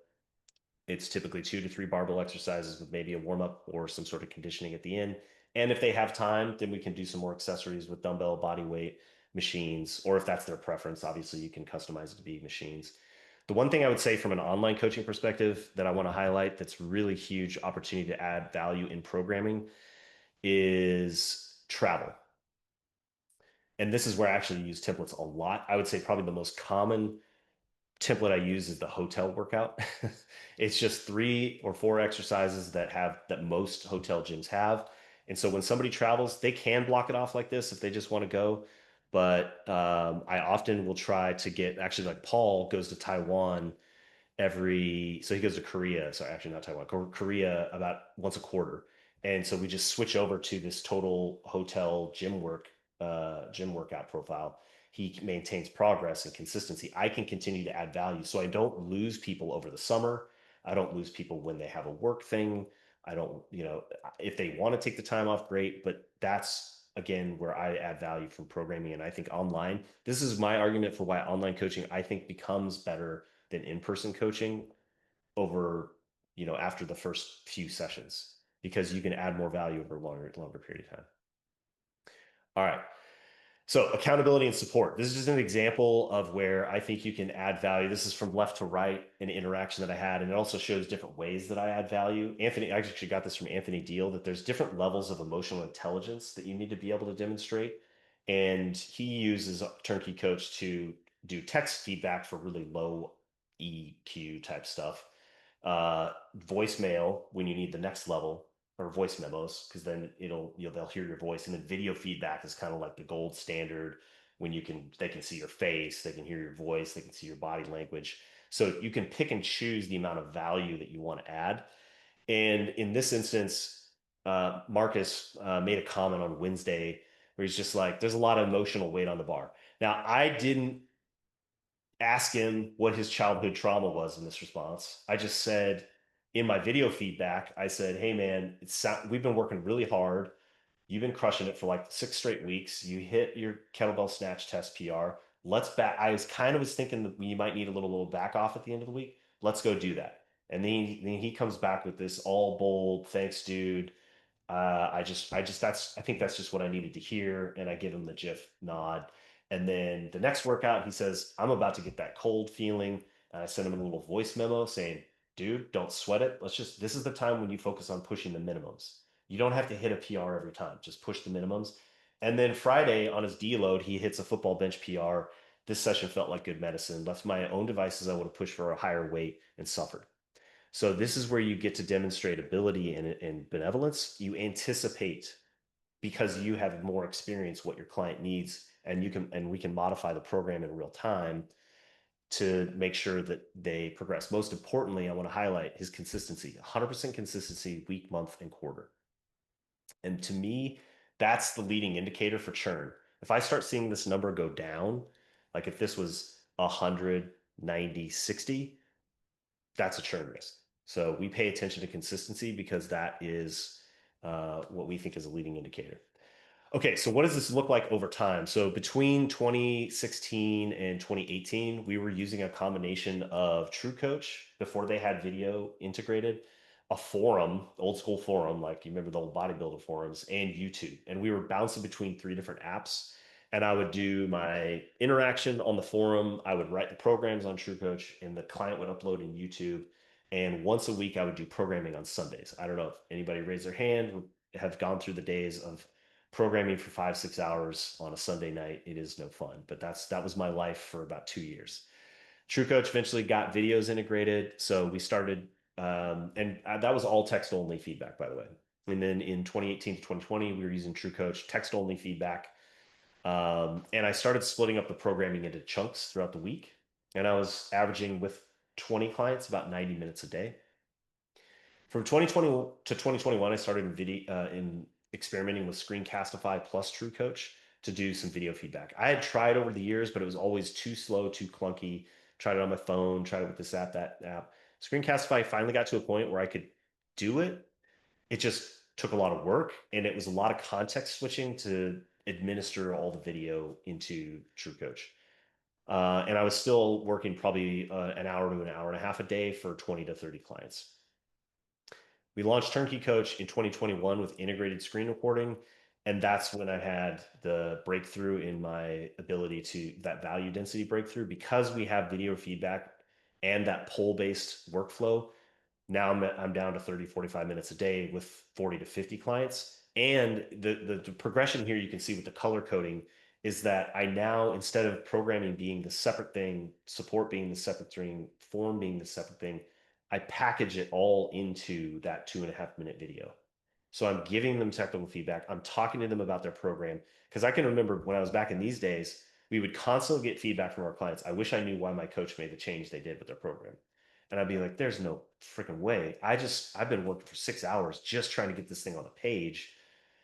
It's typically 2 to 3 barbell exercises with maybe a warm up or some sort of conditioning at the end. And if they have time, then we can do some more accessories with dumbbell, body weight, machines, or if that's their preference, obviously you can customize it to be machines. The one thing I would say from an online coaching perspective that I want to highlight that's really huge opportunity to add value in programming is travel. And this is where I actually use templates a lot. I would say probably the most common template I use is the hotel workout. It's just 3 or 4 exercises that most hotel gyms have. And so when somebody travels, they can block it off like this if they just want to go. But I often will try to get actually like Paul goes to Taiwan so he goes to Korea. Sorry, actually not Taiwan, Korea about once a quarter. And so we just switch over to this total hotel gym workout profile. He maintains progress and consistency. I can continue to add value. So I don't lose people over the summer. I don't lose people when they have a work thing. I don't, if they want to take the time off, great. But that's again where I add value from programming. And I think online, this is my argument for why online coaching I think becomes better than in-person coaching over, after the first few sessions because you can add more value over a longer period of time. All right. So accountability and support. This is just an example of where I think you can add value. This is from left to right, an interaction that I had, and it also shows different ways that I add value. I actually got this from Anthony Deal, that there's different levels of emotional intelligence that you need to be able to demonstrate. And he uses TurnKey Coach to do text feedback for really low EQ type stuff. Voicemail when you need the next level, or voice memos, because then they'll hear your voice. And then video feedback is kind of like the gold standard when they can see your face, they can hear your voice, they can see your body language. So you can pick and choose the amount of value that you want to add. And in this instance, Marcus made a comment on Wednesday where he's just like, there's a lot of emotional weight on the bar. Now, I didn't ask him what his childhood trauma was in this response. I just said in my video feedback, I said, "Hey man, we've been working really hard. You've been crushing it for like 6 straight weeks. You hit your kettlebell snatch test PR. Let's back." I was thinking that you might need a little back off at the end of the week. Let's go do that." And then he comes back with this all bold, "Thanks, dude. I think that's just what I needed to hear." And I give him the GIF nod. And then the next workout, he says, "I'm about to get that cold feeling." And I sent him a little voice memo saying, "Dude, don't sweat it. This is the time when you focus on pushing the minimums. You don't have to hit a PR every time, just push the minimums." And then Friday on his deload, he hits a football bench PR. This session felt like good medicine. Left my own devices. I would have pushed for a higher weight and suffered. So this is where you get to demonstrate ability and benevolence. You anticipate because you have more experience what your client needs, and we can modify the program in real time to make sure that they progress. Most importantly, I want to highlight his consistency, 100% consistency week, month, and quarter. And to me, that's the leading indicator for churn. If I start seeing this number go down, like if this was 100, 90, 60, that's a churn risk. So we pay attention to consistency because that is what we think is a leading indicator. Okay, so what does this look like over time? So between 2016 and 2018, we were using a combination of TrueCoach before they had video integrated, a forum, old school forum, like you remember the old bodybuilder forums, and YouTube. And we were bouncing between 3 different apps. And I would do my interaction on the forum. I would write the programs on TrueCoach, and the client would upload in YouTube. And once a week, I would do programming on Sundays. I don't know if anybody raised their hand, have gone through the days of programming for 5, 6 hours on a Sunday night. It is no fun, but that was my life for about 2 years. TrueCoach eventually got videos integrated, so we started, and that was all text only feedback, by the way. And then in 2018 to 2020, we were using TrueCoach text only feedback, and I started splitting up the programming into chunks throughout the week, and I was averaging with 20 clients about 90 minutes a day. From 2020 to 2021, I started in experimenting with Screencastify plus TrueCoach to do some video feedback. I had tried over the years, but it was always too slow, too clunky. Tried it on my phone, tried it with this app, that app. Screencastify finally got to a point where I could do it. It just took a lot of work, and it was a lot of context switching to administer all the video into TrueCoach. And I was still working probably an hour to an hour and a half a day for 20 to 30 clients. We launched TurnKey Coach in 2021 with integrated screen recording. And that's when I had the breakthrough in my ability to that value density breakthrough because we have video feedback and that poll-based workflow, now I'm down to 30, 45 minutes a day with 40 to 50 clients. And the progression here you can see with the color coding is that I now, instead of programming being the separate thing, support being the separate thing, form being the separate thing, I package it all into that 2.5 minute video. So I'm giving them technical feedback. I'm talking to them about their program. Because I can remember when I was back in these days, we would constantly get feedback from our clients. I wish I knew why my coach made the change they did with their program. And I'd be like, there's no freaking way. I've been working for 6 hours just trying to get this thing on the page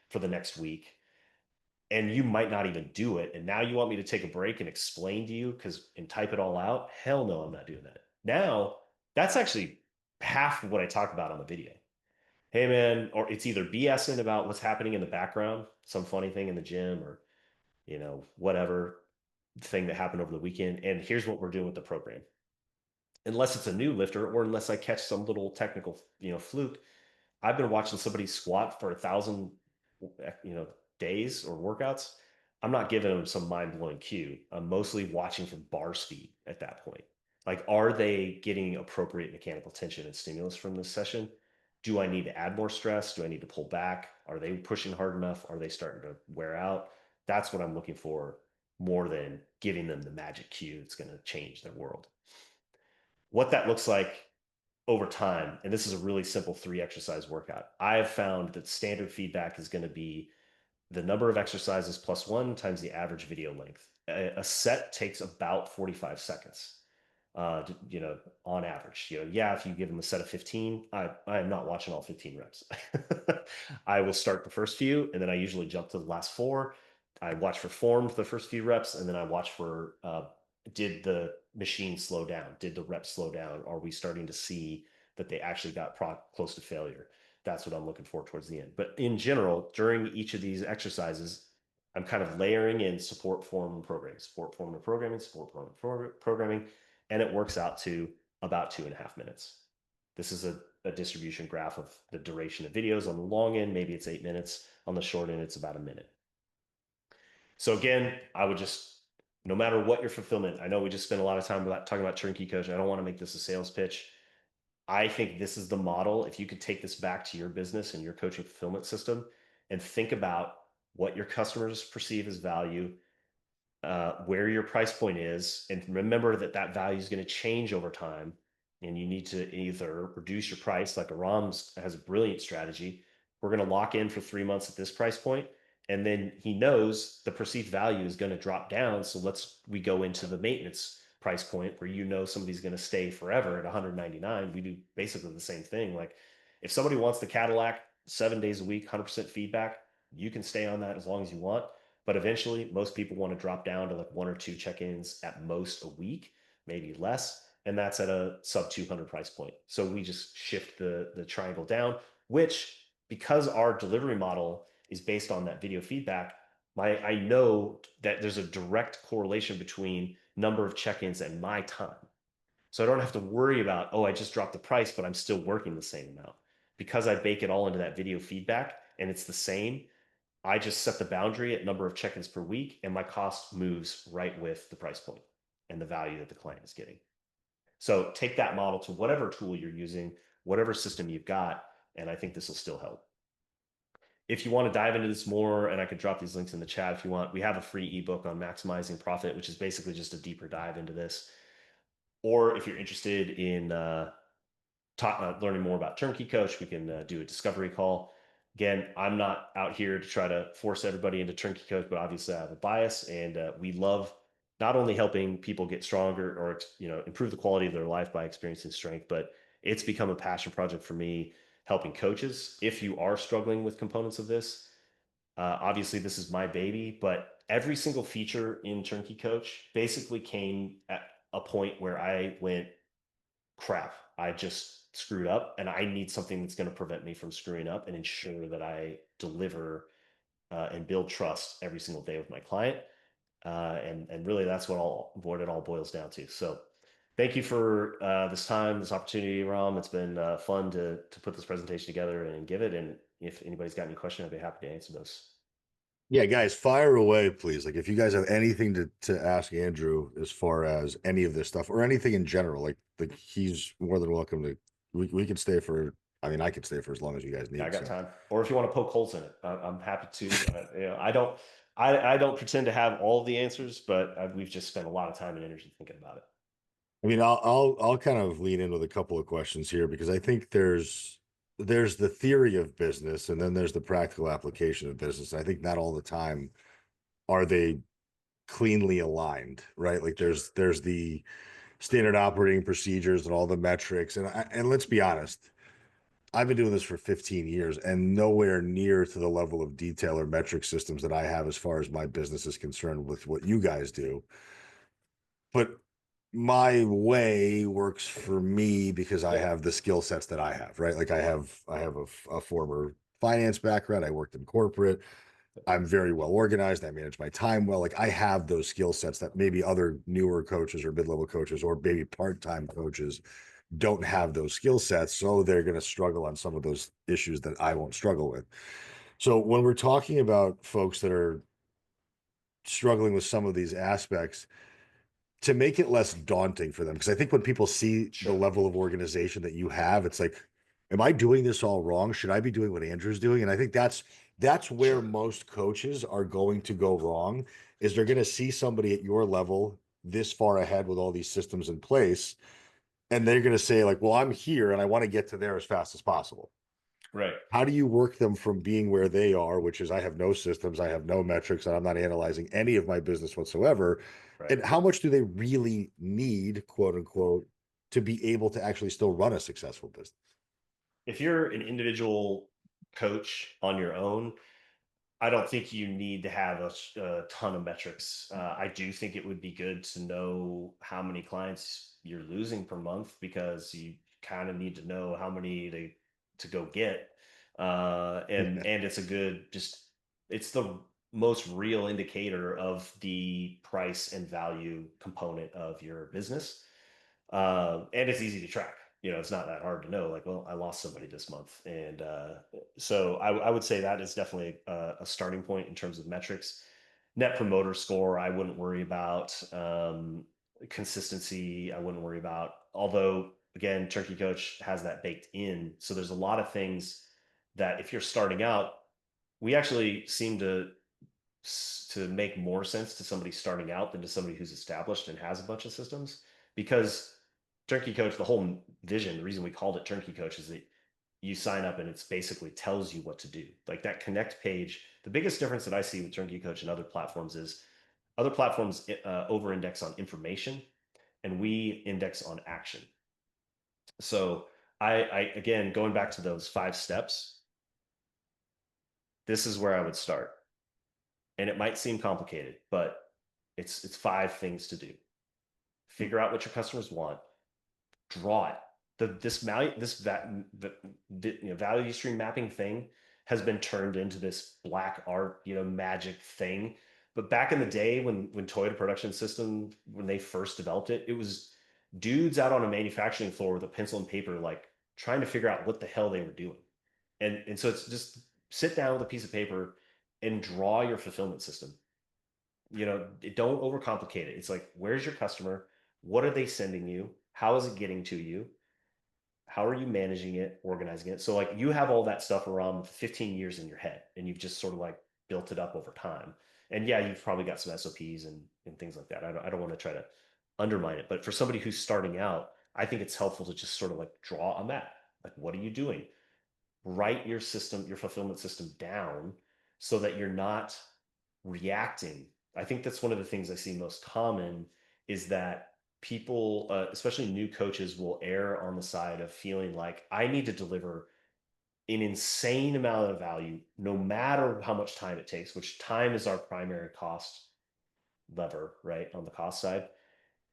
for the next week. And you might not even do it. And now you want me to take a break and explain to you and type it all out? Hell no, I'm not doing that. Now, that's actually half of what I talk about on the video. Hey man, or it's either BSing about what's happening in the background, some funny thing in the gym, or whatever thing that happened over the weekend. And here's what we're doing with the program. Unless it's a new lifter, or unless I catch some little technical, fluke, I've been watching somebody squat for 1,000, days or workouts. I'm not giving them some mind blowing cue. I'm mostly watching for bar speed at that point. Like, are they getting appropriate mechanical tension and stimulus from this session? Do I need to add more stress? Do I need to pull back? Are they pushing hard enough? Are they starting to wear out? That's what I'm looking for more than giving them the magic cue that's going to change their world. What that looks like over time, and this is a really simple 3 exercise workout, I have found that standard feedback is going to be the number of exercises plus one times the average video length. A set takes about 45 seconds, on average. Yeah, if you give them a set of 15, I am not watching all 15 reps. I will start the first few, and then I usually jump to the last four. I watch for form for the first few reps, and then I watch for did the machine slow down? Did the reps slow down? Are we starting to see that they actually got close to failure? That's what I'm looking for towards the end. But in general, during each of these exercises, I'm kind of layering in support, form, and programming, support, form, and programming, support, form, and programming, and it works out to about 2.5 minutes. This is a distribution graph of the duration of videos. On the long end, maybe it's 8 minutes. On the short end, it's about a minute. So again, I would just, no matter what your fulfillment, I know we just spent a lot of time talking about TurnKey Coach. I don't want to make this a sales pitch. I think this is the model. If you could take this back to your business and your coaching fulfillment system and think about what your customers perceive as value, where your price point is, and remember that that value is going to change over time. And you need to either reduce your price, like Aram has a brilliant strategy. We're going to lock in for 3 months at this price point, and then he knows the perceived value is going to drop down. So we go into the maintenance price point where somebody's going to stay forever at 199. We do basically the same thing. Like, if somebody wants the Cadillac 7 days a week, 100% feedback, you can stay on that as long as you want. But eventually, most people want to drop down to like 1 or 2 check-ins at most a week, maybe less. And that's at a sub 200 price point. So we just shift the triangle down, which, because our delivery model is based on that video feedback, I know that there's a direct correlation between number of check-ins and my time. So I don't have to worry about, oh, I just dropped the price, but I'm still working the same amount. Because I bake it all into that video feedback and it's the same, I just set the boundary at number of check-ins per week, and my cost moves right with the price point and the value that the client is getting. So take that model to whatever tool you're using, whatever system you've got, and I think this will still help. If you want to dive into this more, and I could drop these links in the chat if you want, we have a free ebook on maximizing profit, which is basically just a deeper dive into this. Or if you're interested in learning more about TurnKey Coach, we can do a discovery call. Again, I'm not out here to try to force everybody into TurnKey Coach, but obviously I have a bias, and we love not only helping people get stronger or improve the quality of their life by experiencing strength, but it's become a passion project for me helping coaches. If you are struggling with components of this, obviously this is my baby, but every single feature in TurnKey Coach basically came at a point where I went, crap, I just screwed up, and I need something that's going to prevent me from screwing up and ensure that I deliver and build trust every single day with my client. And really, that's what it all boils down to. So thank you for this time, this opportunity, Ram. It's been fun to put this presentation together and give it. And if anybody's got any question, I'd be happy to answer those. Yeah, guys, fire away, please. Like if you guys have anything to ask Andrew as far as any of this stuff or anything in general, like he's more than welcome to we can stay for I mean I could stay for as long as you guys Yeah, I need. got So time. Or if you want to poke holes in it, I'm happy to. I don't pretend to have all the answers, but we've just spent a lot of time and energy thinking about it. I mean I'll kind of lean in with a couple of questions here because I think there's the theory of business and then there's the practical application of business. I think not all the time are they cleanly aligned, right? Like Sure. there's the standard operating procedures and all the metrics. And let's be honest, I've been doing this for 15 years and nowhere near to the level of detail or metric systems that I have as far as my business is concerned with what you guys do. But my way works for me because I Yeah. have the skill sets that I have, right? Like I have a former finance background. I worked in corporate. I'm very well organized. I manage my time well. Like I have those skill sets that maybe other newer coaches or mid-level coaches or maybe part-time coaches don't have those skill sets. So they're going to struggle on some of those issues that I won't struggle with. So when we're talking about folks that are struggling with some of these aspects, to make it less daunting for them, because I think when people see the Sure. level of organization that you have, it's like, am I doing this all wrong? Should I be doing what Andrew's doing? And I think that's where Sure. most coaches are going to go wrong, is they're going to see somebody at your level this far ahead with all these systems in place, and they're going to say, like, well, I'm here and I want to get to there as fast as possible. Right. How do you work them from being where they are, which is I have no systems, I have no metrics, and I'm not analyzing any of my business whatsoever? Right. And how much do they really need, quote unquote, to be able to actually still run a successful business? If you're an individual coach on your own, I don't think you need to have a ton of metrics. I do think it would be good to know how many clients you're losing per month because you kind of need to know how many to go get. And it's a good just it's the most real indicator of the price and value component of your business. And it's easy to track. It's not that hard to know. Like, well, I lost somebody this month, and so I would say that is definitely a starting point in terms of metrics. Net promoter score, I wouldn't worry about. Consistency, I wouldn't worry about. Although, again, Turkey Coach has that baked in, so there's a lot of things that if you're starting out, we actually seem to make more sense to somebody starting out than to somebody who's established and has a bunch of systems. Because Turnkey Coach, the whole vision, the reason we called it Turnkey Coach is that you sign up and it's basically tells you what to do. Like that connect page. The biggest difference that I see with Turnkey Coach and other platforms is other platforms over index on information and we index on action. So I again, going back to those 5 steps, this is where I would start. And it might seem complicated, but it's 5 things to do. Figure out what your customers want, draw it. This value value stream mapping thing has been turned into this black art, magic thing. But back in the day when Toyota Production System, when they first developed it, it was dudes out on a manufacturing floor with a pencil and paper, like trying to figure out what the hell they were doing. And so it's just sit down with a piece of paper and draw your fulfillment system. Don't overcomplicate it. It's like, where's your customer? What are they sending you? How is it getting to you? How are you managing it, organizing it? So like you have all that stuff around 15 years in your head and you've just sort of like built it up over time. And yeah, you've probably got some SOPs and things like that. I don't want to try to undermine it, but for somebody who's starting out, I think it's helpful to just sort of like draw a map. Like, what are you doing? Write your system, your fulfillment system down so that you're not reacting. I think that's one of the things I see most common is that people, especially new coaches, will err on the side of feeling like I need to deliver an insane amount of value, no matter how much time it takes, which time is our primary cost lever, right, on the cost side.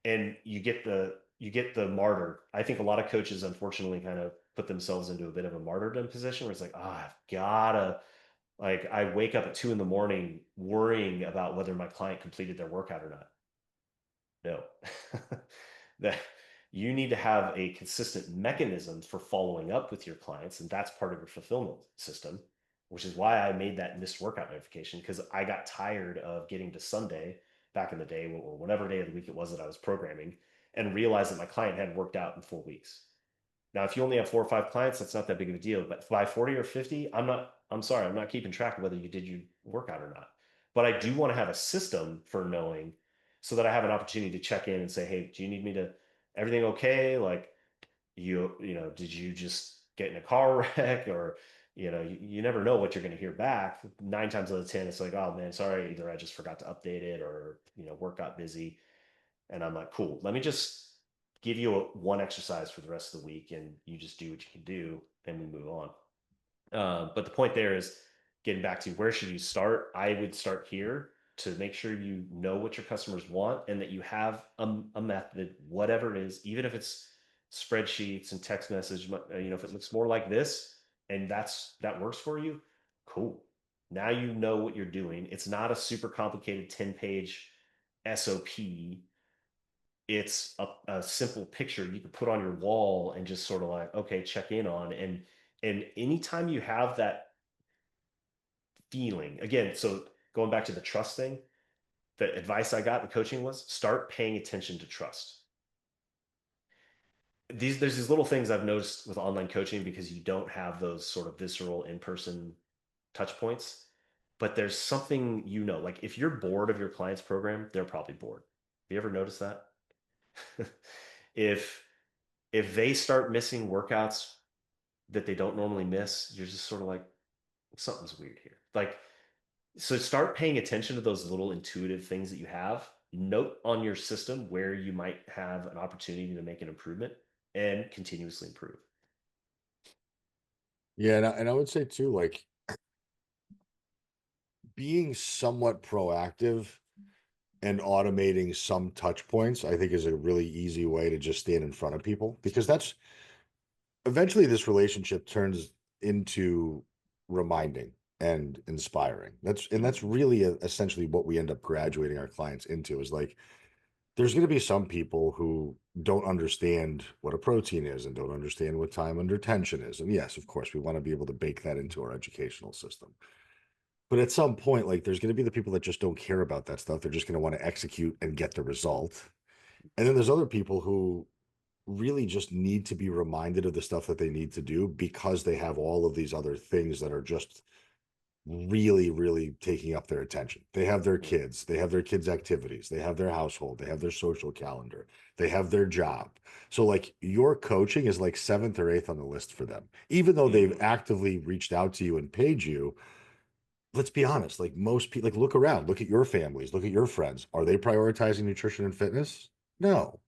And you get the martyr. I think a lot of coaches, unfortunately, kind of put themselves into a bit of a martyrdom position where it's like, I've gotta like I wake up at 2 in the morning worrying about whether my client completed their workout or not. No. That you need to have a consistent mechanism for following up with your clients, and that's part of your fulfillment system. which is why I made that missed workout notification, because I got tired of getting to Sunday back in the day, or whatever day of the week it was that I was programming, and realized that my client hadn't worked out in 4 weeks. Now, if you only have 4 or 5 clients, that's not that big of a deal. But by 40 or 50, I'm sorry, I'm not keeping track of whether you did your workout or not. But I do want to have a system for knowing, so that I have an opportunity to check in and say, hey, do you need me to, everything okay? Like, did you just get in a car wreck? Or, you never know what you're going to hear back. 9 times out of 10, it's like, oh man, sorry, either I just forgot to update it, or, work got busy. And I'm like, cool, let me just give you one exercise for the rest of the week, and you just do what you can do, and we move on. But the point there is, getting back to where should you start? I would start here to make sure you know what your customers want, and that you have a method, whatever it is, even if it's spreadsheets and text message. If it looks more like this, and that works for you, cool. Now you know what you're doing. It's not a super complicated 10-page SOP. It's a simple picture you can put on your wall and just sort of like, okay, check in on. And anytime you have that feeling, again, so going back to the trust thing, the advice I got, the coaching was, start paying attention to trust. There's these little things I've noticed with online coaching, because you don't have those sort of visceral in-person touch points. But there's something, like if you're bored of your client's program, they're probably bored. Have you ever noticed that? if if they start missing workouts that they don't normally miss, you're just sort of like, something's weird here. Like, so start paying attention to those little intuitive things that you have. Note on your system where you might have an opportunity to make an improvement, and continuously improve. Yeah, and I would say too, like being somewhat proactive and automating some touch points, I think is a really easy way to just stand in front of people, because that's eventually this relationship turns into reminding and inspiring. That's Mhm. really essentially what we end up graduating our clients into, is like there's going to be some people who don't understand what a protein is and don't understand what time under tension is. And yes, of course, we want to be able to bake that into our educational system. But at some point, like there's going to be the people that just don't care about that stuff. They're just going to want to execute and get the result. And then there's other people who really just need to be reminded of the stuff that they need to do, because they have all of these other things that are just really, really taking up their attention. They have their Mhm. kids, they have their kids' activities, they have their household, they have their social calendar, they have their job. So, like, your coaching is like seventh or eighth on the list for them, even though they've Mhm. actively reached out to you and paid you. Let's be honest, like most people, like look around, look at your families, look at your friends. Are they prioritizing nutrition and fitness? No,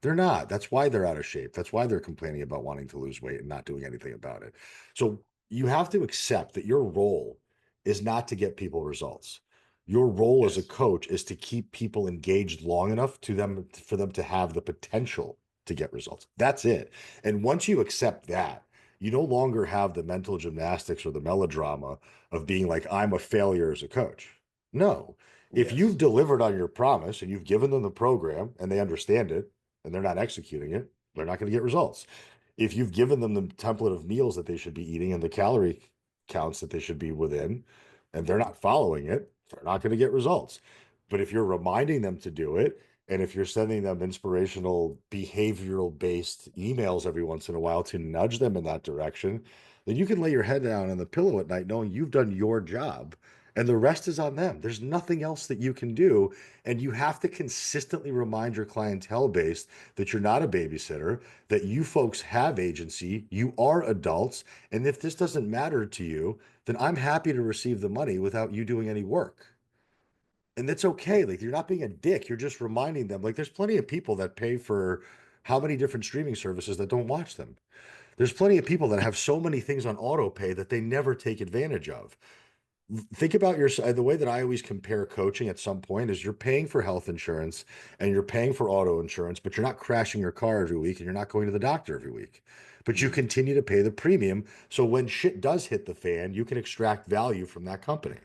they're not. That's why they're out of shape. That's why they're complaining about wanting to lose weight and not doing anything about it. So you have to accept that your role is not to get people results. Your role as a Yes. coach is to keep people engaged long enough to them for them to have the potential to get results. That's it. And once you accept that, you no longer have the mental gymnastics or the melodrama of being like, I'm a failure as a coach. No. If you've Yes. delivered on your promise and you've given them the program and they understand it and they're not executing it, they're not going to get results. If you've given them the template of meals that they should be eating and the calorie counts that they should be within, and they're not following it, they're not going to get results. But if you're reminding them to do it, and if you're sending them inspirational, behavioral based emails every once in a while to nudge them in that direction, then you can lay your head down on the pillow at night knowing you've done your job and the rest is on them. There's nothing else that you can do. And you have to consistently remind your clientele base that you're not a babysitter, that you folks have agency, you are adults. And if this doesn't matter to you, then I'm happy to receive the money without you doing any work. And that's okay. Like, you're not being a dick. You're just reminding them. Like, there's plenty of people that pay for how many different streaming services that don't watch them. There's plenty of people that have so many things on auto pay that they never take advantage of. Think about your the way that I always compare coaching at some point is you're paying for health insurance and you're paying for auto insurance, but you're not crashing your car every week and you're not going to the doctor every week. But you Mhm. continue to pay the premium. So when shit does hit the fan, you can extract value from that company.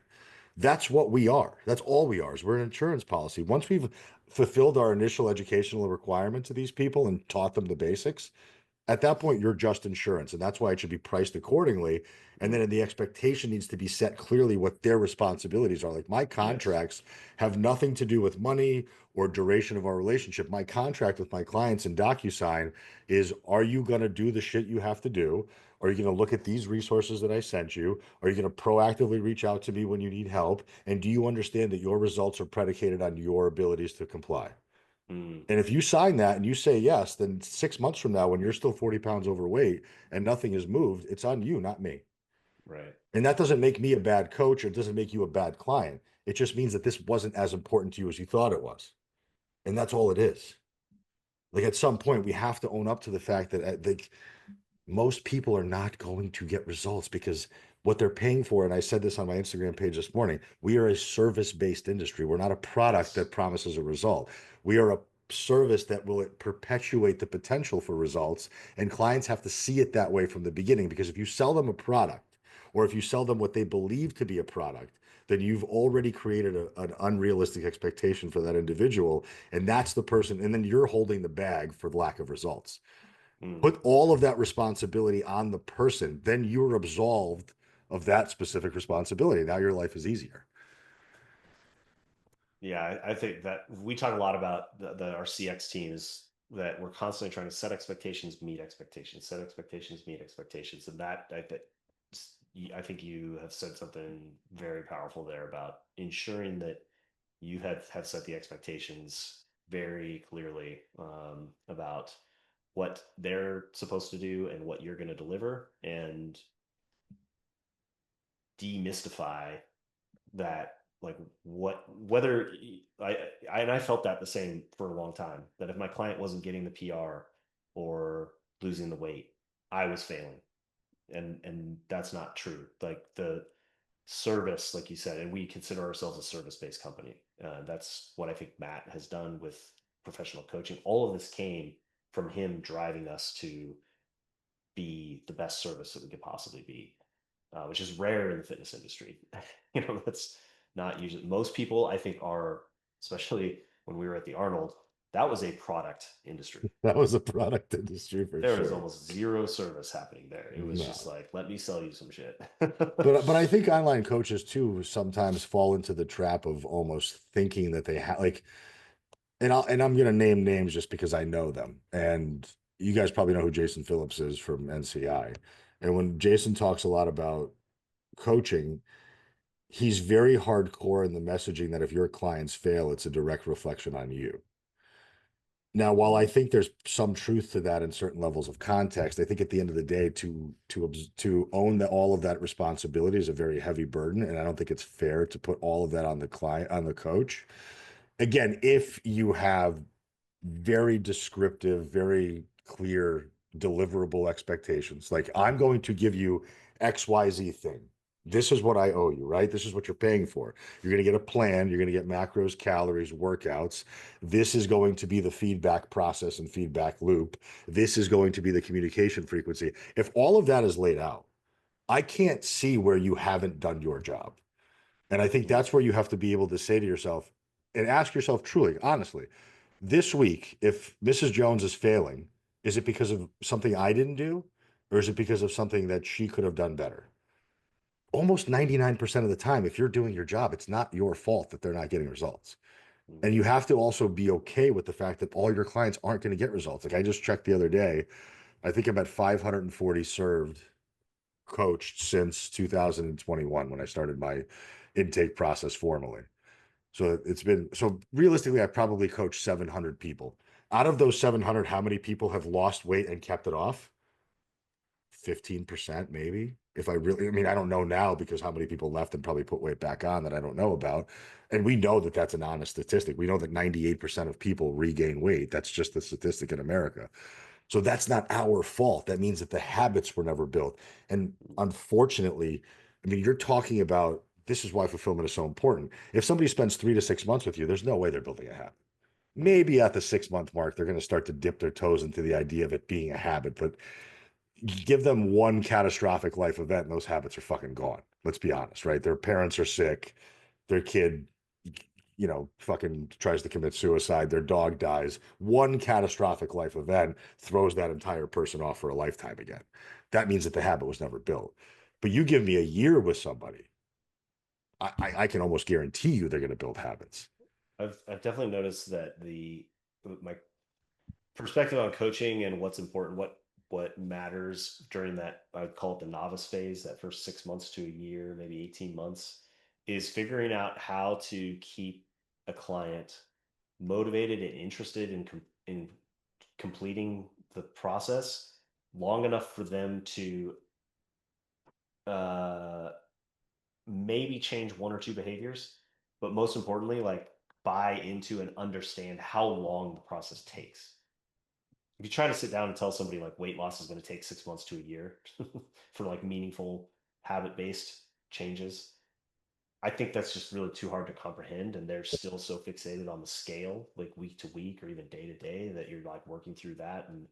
That's what we are. That's all we are. Is we're an insurance policy. Once we've fulfilled our initial educational requirement to these people and taught them the basics, At that point, you're just insurance, and that's why it should be priced accordingly. And Mm, then the expectation needs to be set clearly what their responsibilities are. Like my yes. contracts have nothing to do with money or duration of our relationship. My contract with my clients in DocuSign is, are you going to do the shit you have to do? Are you going to look at these resources that I sent you? Are you going to proactively reach out to me when you need help? And do you understand that your results are predicated on your abilities to comply? Mm, And if you sign that and you say yes, then 6 months from now, when you're still 40 pounds overweight and nothing has moved, it's on you, not me. right. And that doesn't make me a bad coach or it doesn't make you a bad client. It just means that this wasn't as important to you as you thought it was. And that's all it is. Like at some point, we have to own up to the fact that most people are not going to get results because what they're paying for, and I said this on my Instagram page this morning, we are a service-based industry. We're not a product Yes. that promises a result. We are a service that will perpetuate the potential for results, and clients have to see it that way from the beginning, because if you sell them a product or if you sell them what they believe to be a product, then you've already created an unrealistic expectation for that individual, and that's the person, and then you're holding the bag for the lack of results. Mm. Put all of that responsibility on the person, then you're absolved of that specific responsibility. Now your life is easier. Yeah, I think that we talk a lot about our CX teams that we're constantly trying to set expectations, meet expectations, set expectations, meet expectations, and that I think you have said something very powerful there about ensuring that you have set the expectations very clearly about what they're supposed to do and what you're going to deliver, and demystify that, like, what whether I felt that the same for a long time, that if my client wasn't getting the PR or losing the weight, I was failing. And that's not true. Like the service, like you said, and we consider ourselves a service-based company. That's what I think Matt has done with professional coaching. All of this came from him driving us to be the best service that we could possibly be, which is rare in the fitness industry. That's not usually, most people I think are, especially when we were at the Arnold, that was a product industry. That was a product industry for There was sure. almost zero service happening there. It was just No. like, let me sell you some shit. But I think online coaches too sometimes fall into the trap of almost thinking that they have like, and I'm gonna name names just because I know them. And you guys probably know who Jason Phillips is from NCI. And when Jason talks a lot about coaching, he's very hardcore in the messaging that if your clients fail, it's a direct reflection on you. Now, while I Mm, think there's some truth to that in certain levels of context, I think at the end of the day, to own all of that responsibility is a very heavy burden, and I don't think it's fair to put all of that on the client, on the coach. Again, if you have very descriptive, very clear, deliverable expectations. Like, I'm going to give you XYZ thing. This is what I owe you, right? This is what you're paying for. You're going to get a plan. You're going to get macros, calories, workouts. This is going to be the feedback process and feedback loop. This is going to be the communication frequency. If all of that is laid out, I can't see where you haven't done your job. And I think mm, that's where you have to be able to say to yourself and ask yourself truly, honestly, this week, if Mrs. Jones is failing, is it because of something I didn't do? Or is it because of something that she could have done better? Almost 99% of the time, if you're doing your job, it's not your fault that they're not getting results. mm. And you have to also be okay with the fact that all your clients aren't going to get results. Like I just checked the other day, I think I'm at 540 served coached since 2021 when I started my intake process formally. So it's been, so realistically, I probably coached 700 people. Out of those 700, how many people have lost weight and kept it off? 15% maybe. If I really, I mean, I don't know now because how many people left and probably put weight back on that I don't know about. And we know that that's an honest statistic. We know that 98% of people regain weight. That's just the statistic in America. So that's not our fault. That means that the habits were never built. And unfortunately, I mean, you're talking about, this is why fulfillment is so important. If somebody spends 3 to 6 months with you, there's no way they're building a habit. Mm. Maybe at the 6 month mark, they're going to start to dip their toes into the idea of it being a habit, but give them one catastrophic life event and those habits are fucking gone. Let's be honest, right? Their parents are sick, their kid fucking tries to commit suicide, their dog dies, one catastrophic life event throws that entire person off for a lifetime again. That means that the habit was never built. But you give me a year with somebody, I can almost guarantee you they're going to build habits. I've definitely noticed that my perspective on coaching and what's important, what matters during that, I would call it the novice phase, that first 6 months to a year, maybe 18 months, is figuring out how to keep a client motivated and interested in completing the process long enough for them to uh, maybe change one or two behaviors, but most importantly, like buy into and understand how long the process takes. If you try to sit down and tell somebody like weight loss is going to take 6 months to a year for like meaningful habit based changes, I think that's just really too hard to comprehend. And they're still so fixated on the scale, like week to week or even day to day, that you're like working through that and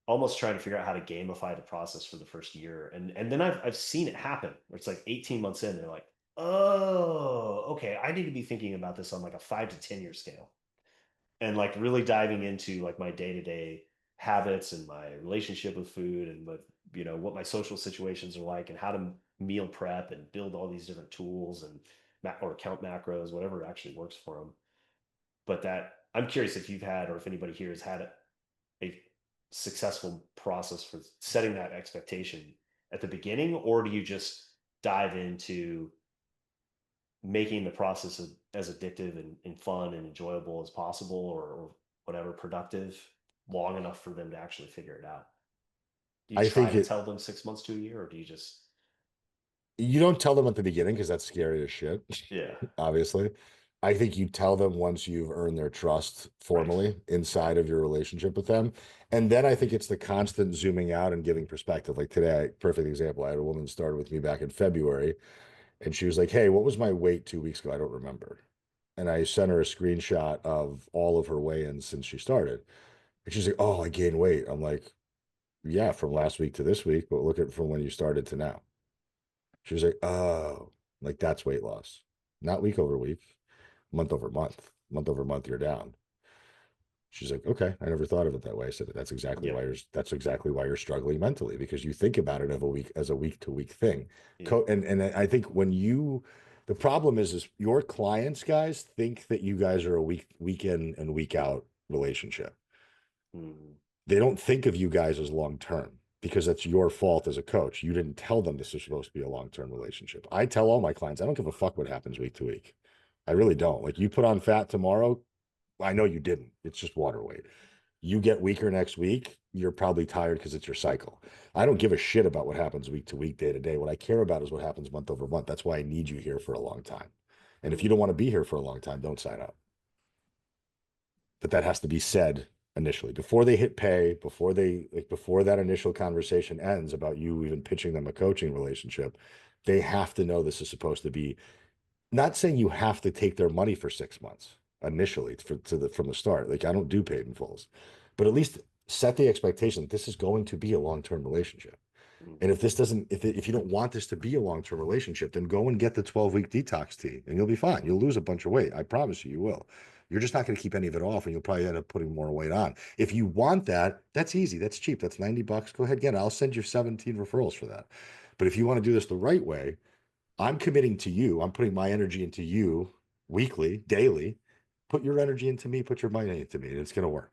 almost trying to figure out how to gamify the process for the first year. And then I've seen it happen where it's like 18 months in, they're like, oh, okay, I need to be thinking about this on like a 5 to 10 year scale and like really diving into like my day-to-day habits and my relationship with food and with what my social situations are like and how to meal prep and build all these different tools and or count macros, whatever actually works for them. But that I'm curious if you've had or if anybody here has had a successful process for setting that expectation at the beginning, or do you just dive into making the process as addictive and fun and enjoyable as possible, or whatever productive, long enough for them to actually figure it out? Do you I try think to it tell them 6 months to a year, or do you just, You don't tell them at the beginning because that's scary as shit, yeah, obviously. I think you tell them once you've earned their trust right, formally inside of your relationship with them. And then I think it's the constant zooming out and giving perspective. Like today, perfect example. I had a woman started with me back in February, and she was like, "Hey, what was my weight 2 weeks ago? I don't remember." And I sent her a screenshot of all of her weigh-ins since she started. And she's like, "Oh, I gained weight." I'm like, "Yeah, from last week to this week, but look at from when you started to now." She was like, "Oh, like that's weight loss, not week over week, month over month, month over month, you're down." She's like, "Okay, I never thought of it that way." I said, yep, that's exactly why you're struggling mentally, because you think about it of a week as a week to week thing. yep, And I think the problem is your clients, guys, think that you guys are a week in and week out relationship. mm, They don't think of you guys as long term because that's your fault as a coach. You didn't tell them this is supposed to be a long term relationship. I tell all my clients, I don't give a fuck what happens week to week. I really don't. Like you put on fat tomorrow, I know you didn't. It's just water weight. You get weaker next week, you're probably tired because it's your cycle. I don't give a shit about what happens week to week, day to day. What I care about is what happens month over month. That's why I need you here for a long time. And if you mm, don't want to be here for a long time, don't sign up. But that has to be said initially before they hit pay, before that initial conversation ends about you even pitching them a coaching relationship. They have to know this is supposed to be, not saying you have to take their money for 6 months initially from the start. Like I don't do paid in fulls, but at least set the expectation that this is going to be a long-term relationship. mm, And if this doesn't, if you don't want this to be a long-term relationship, then go and get the 12-week detox tea and you'll be fine. You'll lose a bunch of weight. I promise you, you will. You're just not going to keep any of it off and you'll probably end up putting more weight on. If you want that, that's easy. That's cheap. That's $90. Go ahead, get it. I'll send you 17 referrals for that. But if you want to do this the right way, I'm committing to you. I'm putting my energy into you weekly, daily. Put your energy into me, put your money into me, and it's going to work.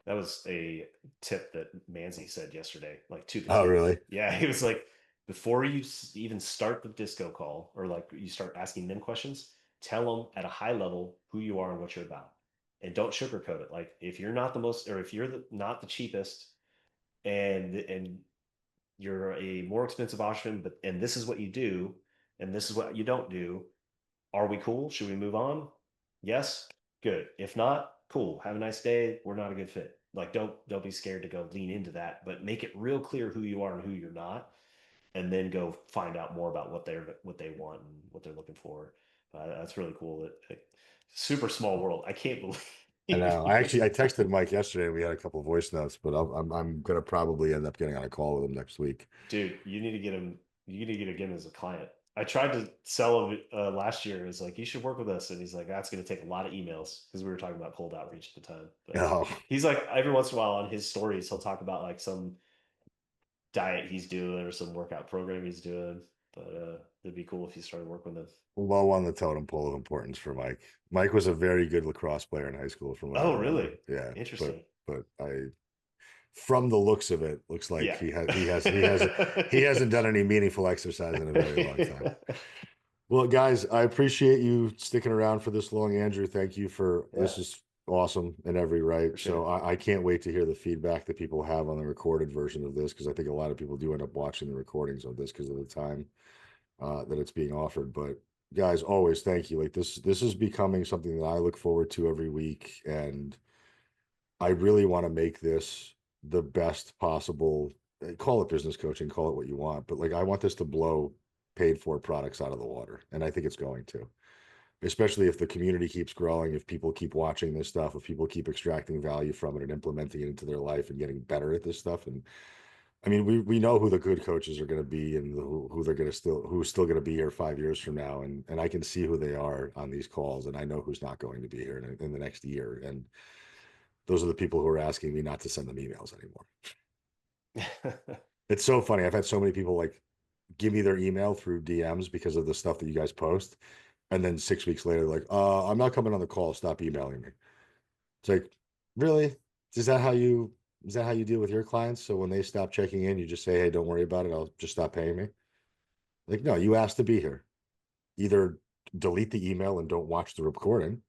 that was a tip that Manzi said yesterday, like to the Oh, T. really? Yeah, he was like, before you even start the disco call or like you start asking them questions, tell them at a high level who you are and what you're about. And don't sugarcoat it. Like if you're not the most, or if you're not the cheapest, and you're a more expensive option, but and this is what you do, and this is what you don't do. Are we cool? Should we move on? Yes, good. If not, cool. Have a nice day. We're not a good fit. Like don't be scared to go lean into that, but make it real clear who you are and who you're not, and then go find out more about what they want and what they're looking for. That's really cool. Super small world. I can't believe I know. you just I texted Mike yesterday and we had a couple of voice notes, but I'm going to probably end up getting on a call with him next week. dude. You need to get him. You need to get him as a client. I tried to sell him last year. It's like, you should work with us. And he's like, that's going to take a lot of emails because we were talking about cold outreach at the time. But Oh, he's like, every once in a while on his stories, he'll talk about like some diet he's doing or some workout program he's doing. But it'd be cool if you started working with him. low on the totem pole of importance for Mike. Mike was a very good lacrosse player in high school, from what I Oh, remember. really? Yeah, Interesting. but I, from the looks of it, looks like Yeah. he hasn't done any meaningful exercise in a very long time. Well, guys, I appreciate you sticking around for this long, Andrew. Thank you for this Yeah, is awesome in every right. for So sure. I can't wait to hear the feedback that people have on the recorded version of this, because I think a lot of people do end up watching the recordings of this because of the time that it's being offered. But guys, always thank you. Like this is becoming something that I look forward to every week, and I really want to make this the best possible. Call it business coaching, call it what you want, but like I want this to blow paid for products out of the water, and I think it's going to. Especially if the community keeps growing, if people keep watching this stuff, if people keep extracting value from it and implementing it into their life and getting better at this stuff. And I mean, we know who the good coaches are going to be, and who they're going to who's still going to be here 5 years from now, and I can see who they are on these calls, and I know who's not going to be here in the next year. And those are the people who are asking me not to send them emails anymore. It's so funny. I've had so many people like give me their email through DMs because of the stuff that you guys post. And then 6 weeks later, like, I'm not coming on the call. Stop emailing me. It's like, really? Is that how you deal with your clients? So when they stop checking in, you just say, hey, don't worry about it. I'll just stop paying me. Like, no, you asked to be here. Either delete the email and don't watch the recording,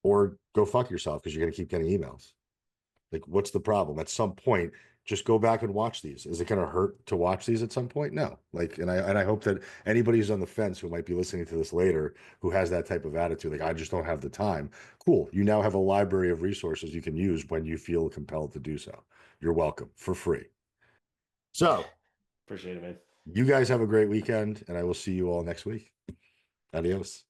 or go fuck yourself because you're gonna keep getting emails. Like, what's the problem? At some point, just go back and watch these. Is it going to hurt to watch these at some point? No. Like, and I hope that anybody who's on the fence who might be listening to this later, who has that type of attitude, like I just don't have the time. Cool. You now have a library of resources you can use when you feel compelled to do so. You're welcome for free. So Appreciate it, man. you guys have a great weekend, and I will see you all next week. Adios.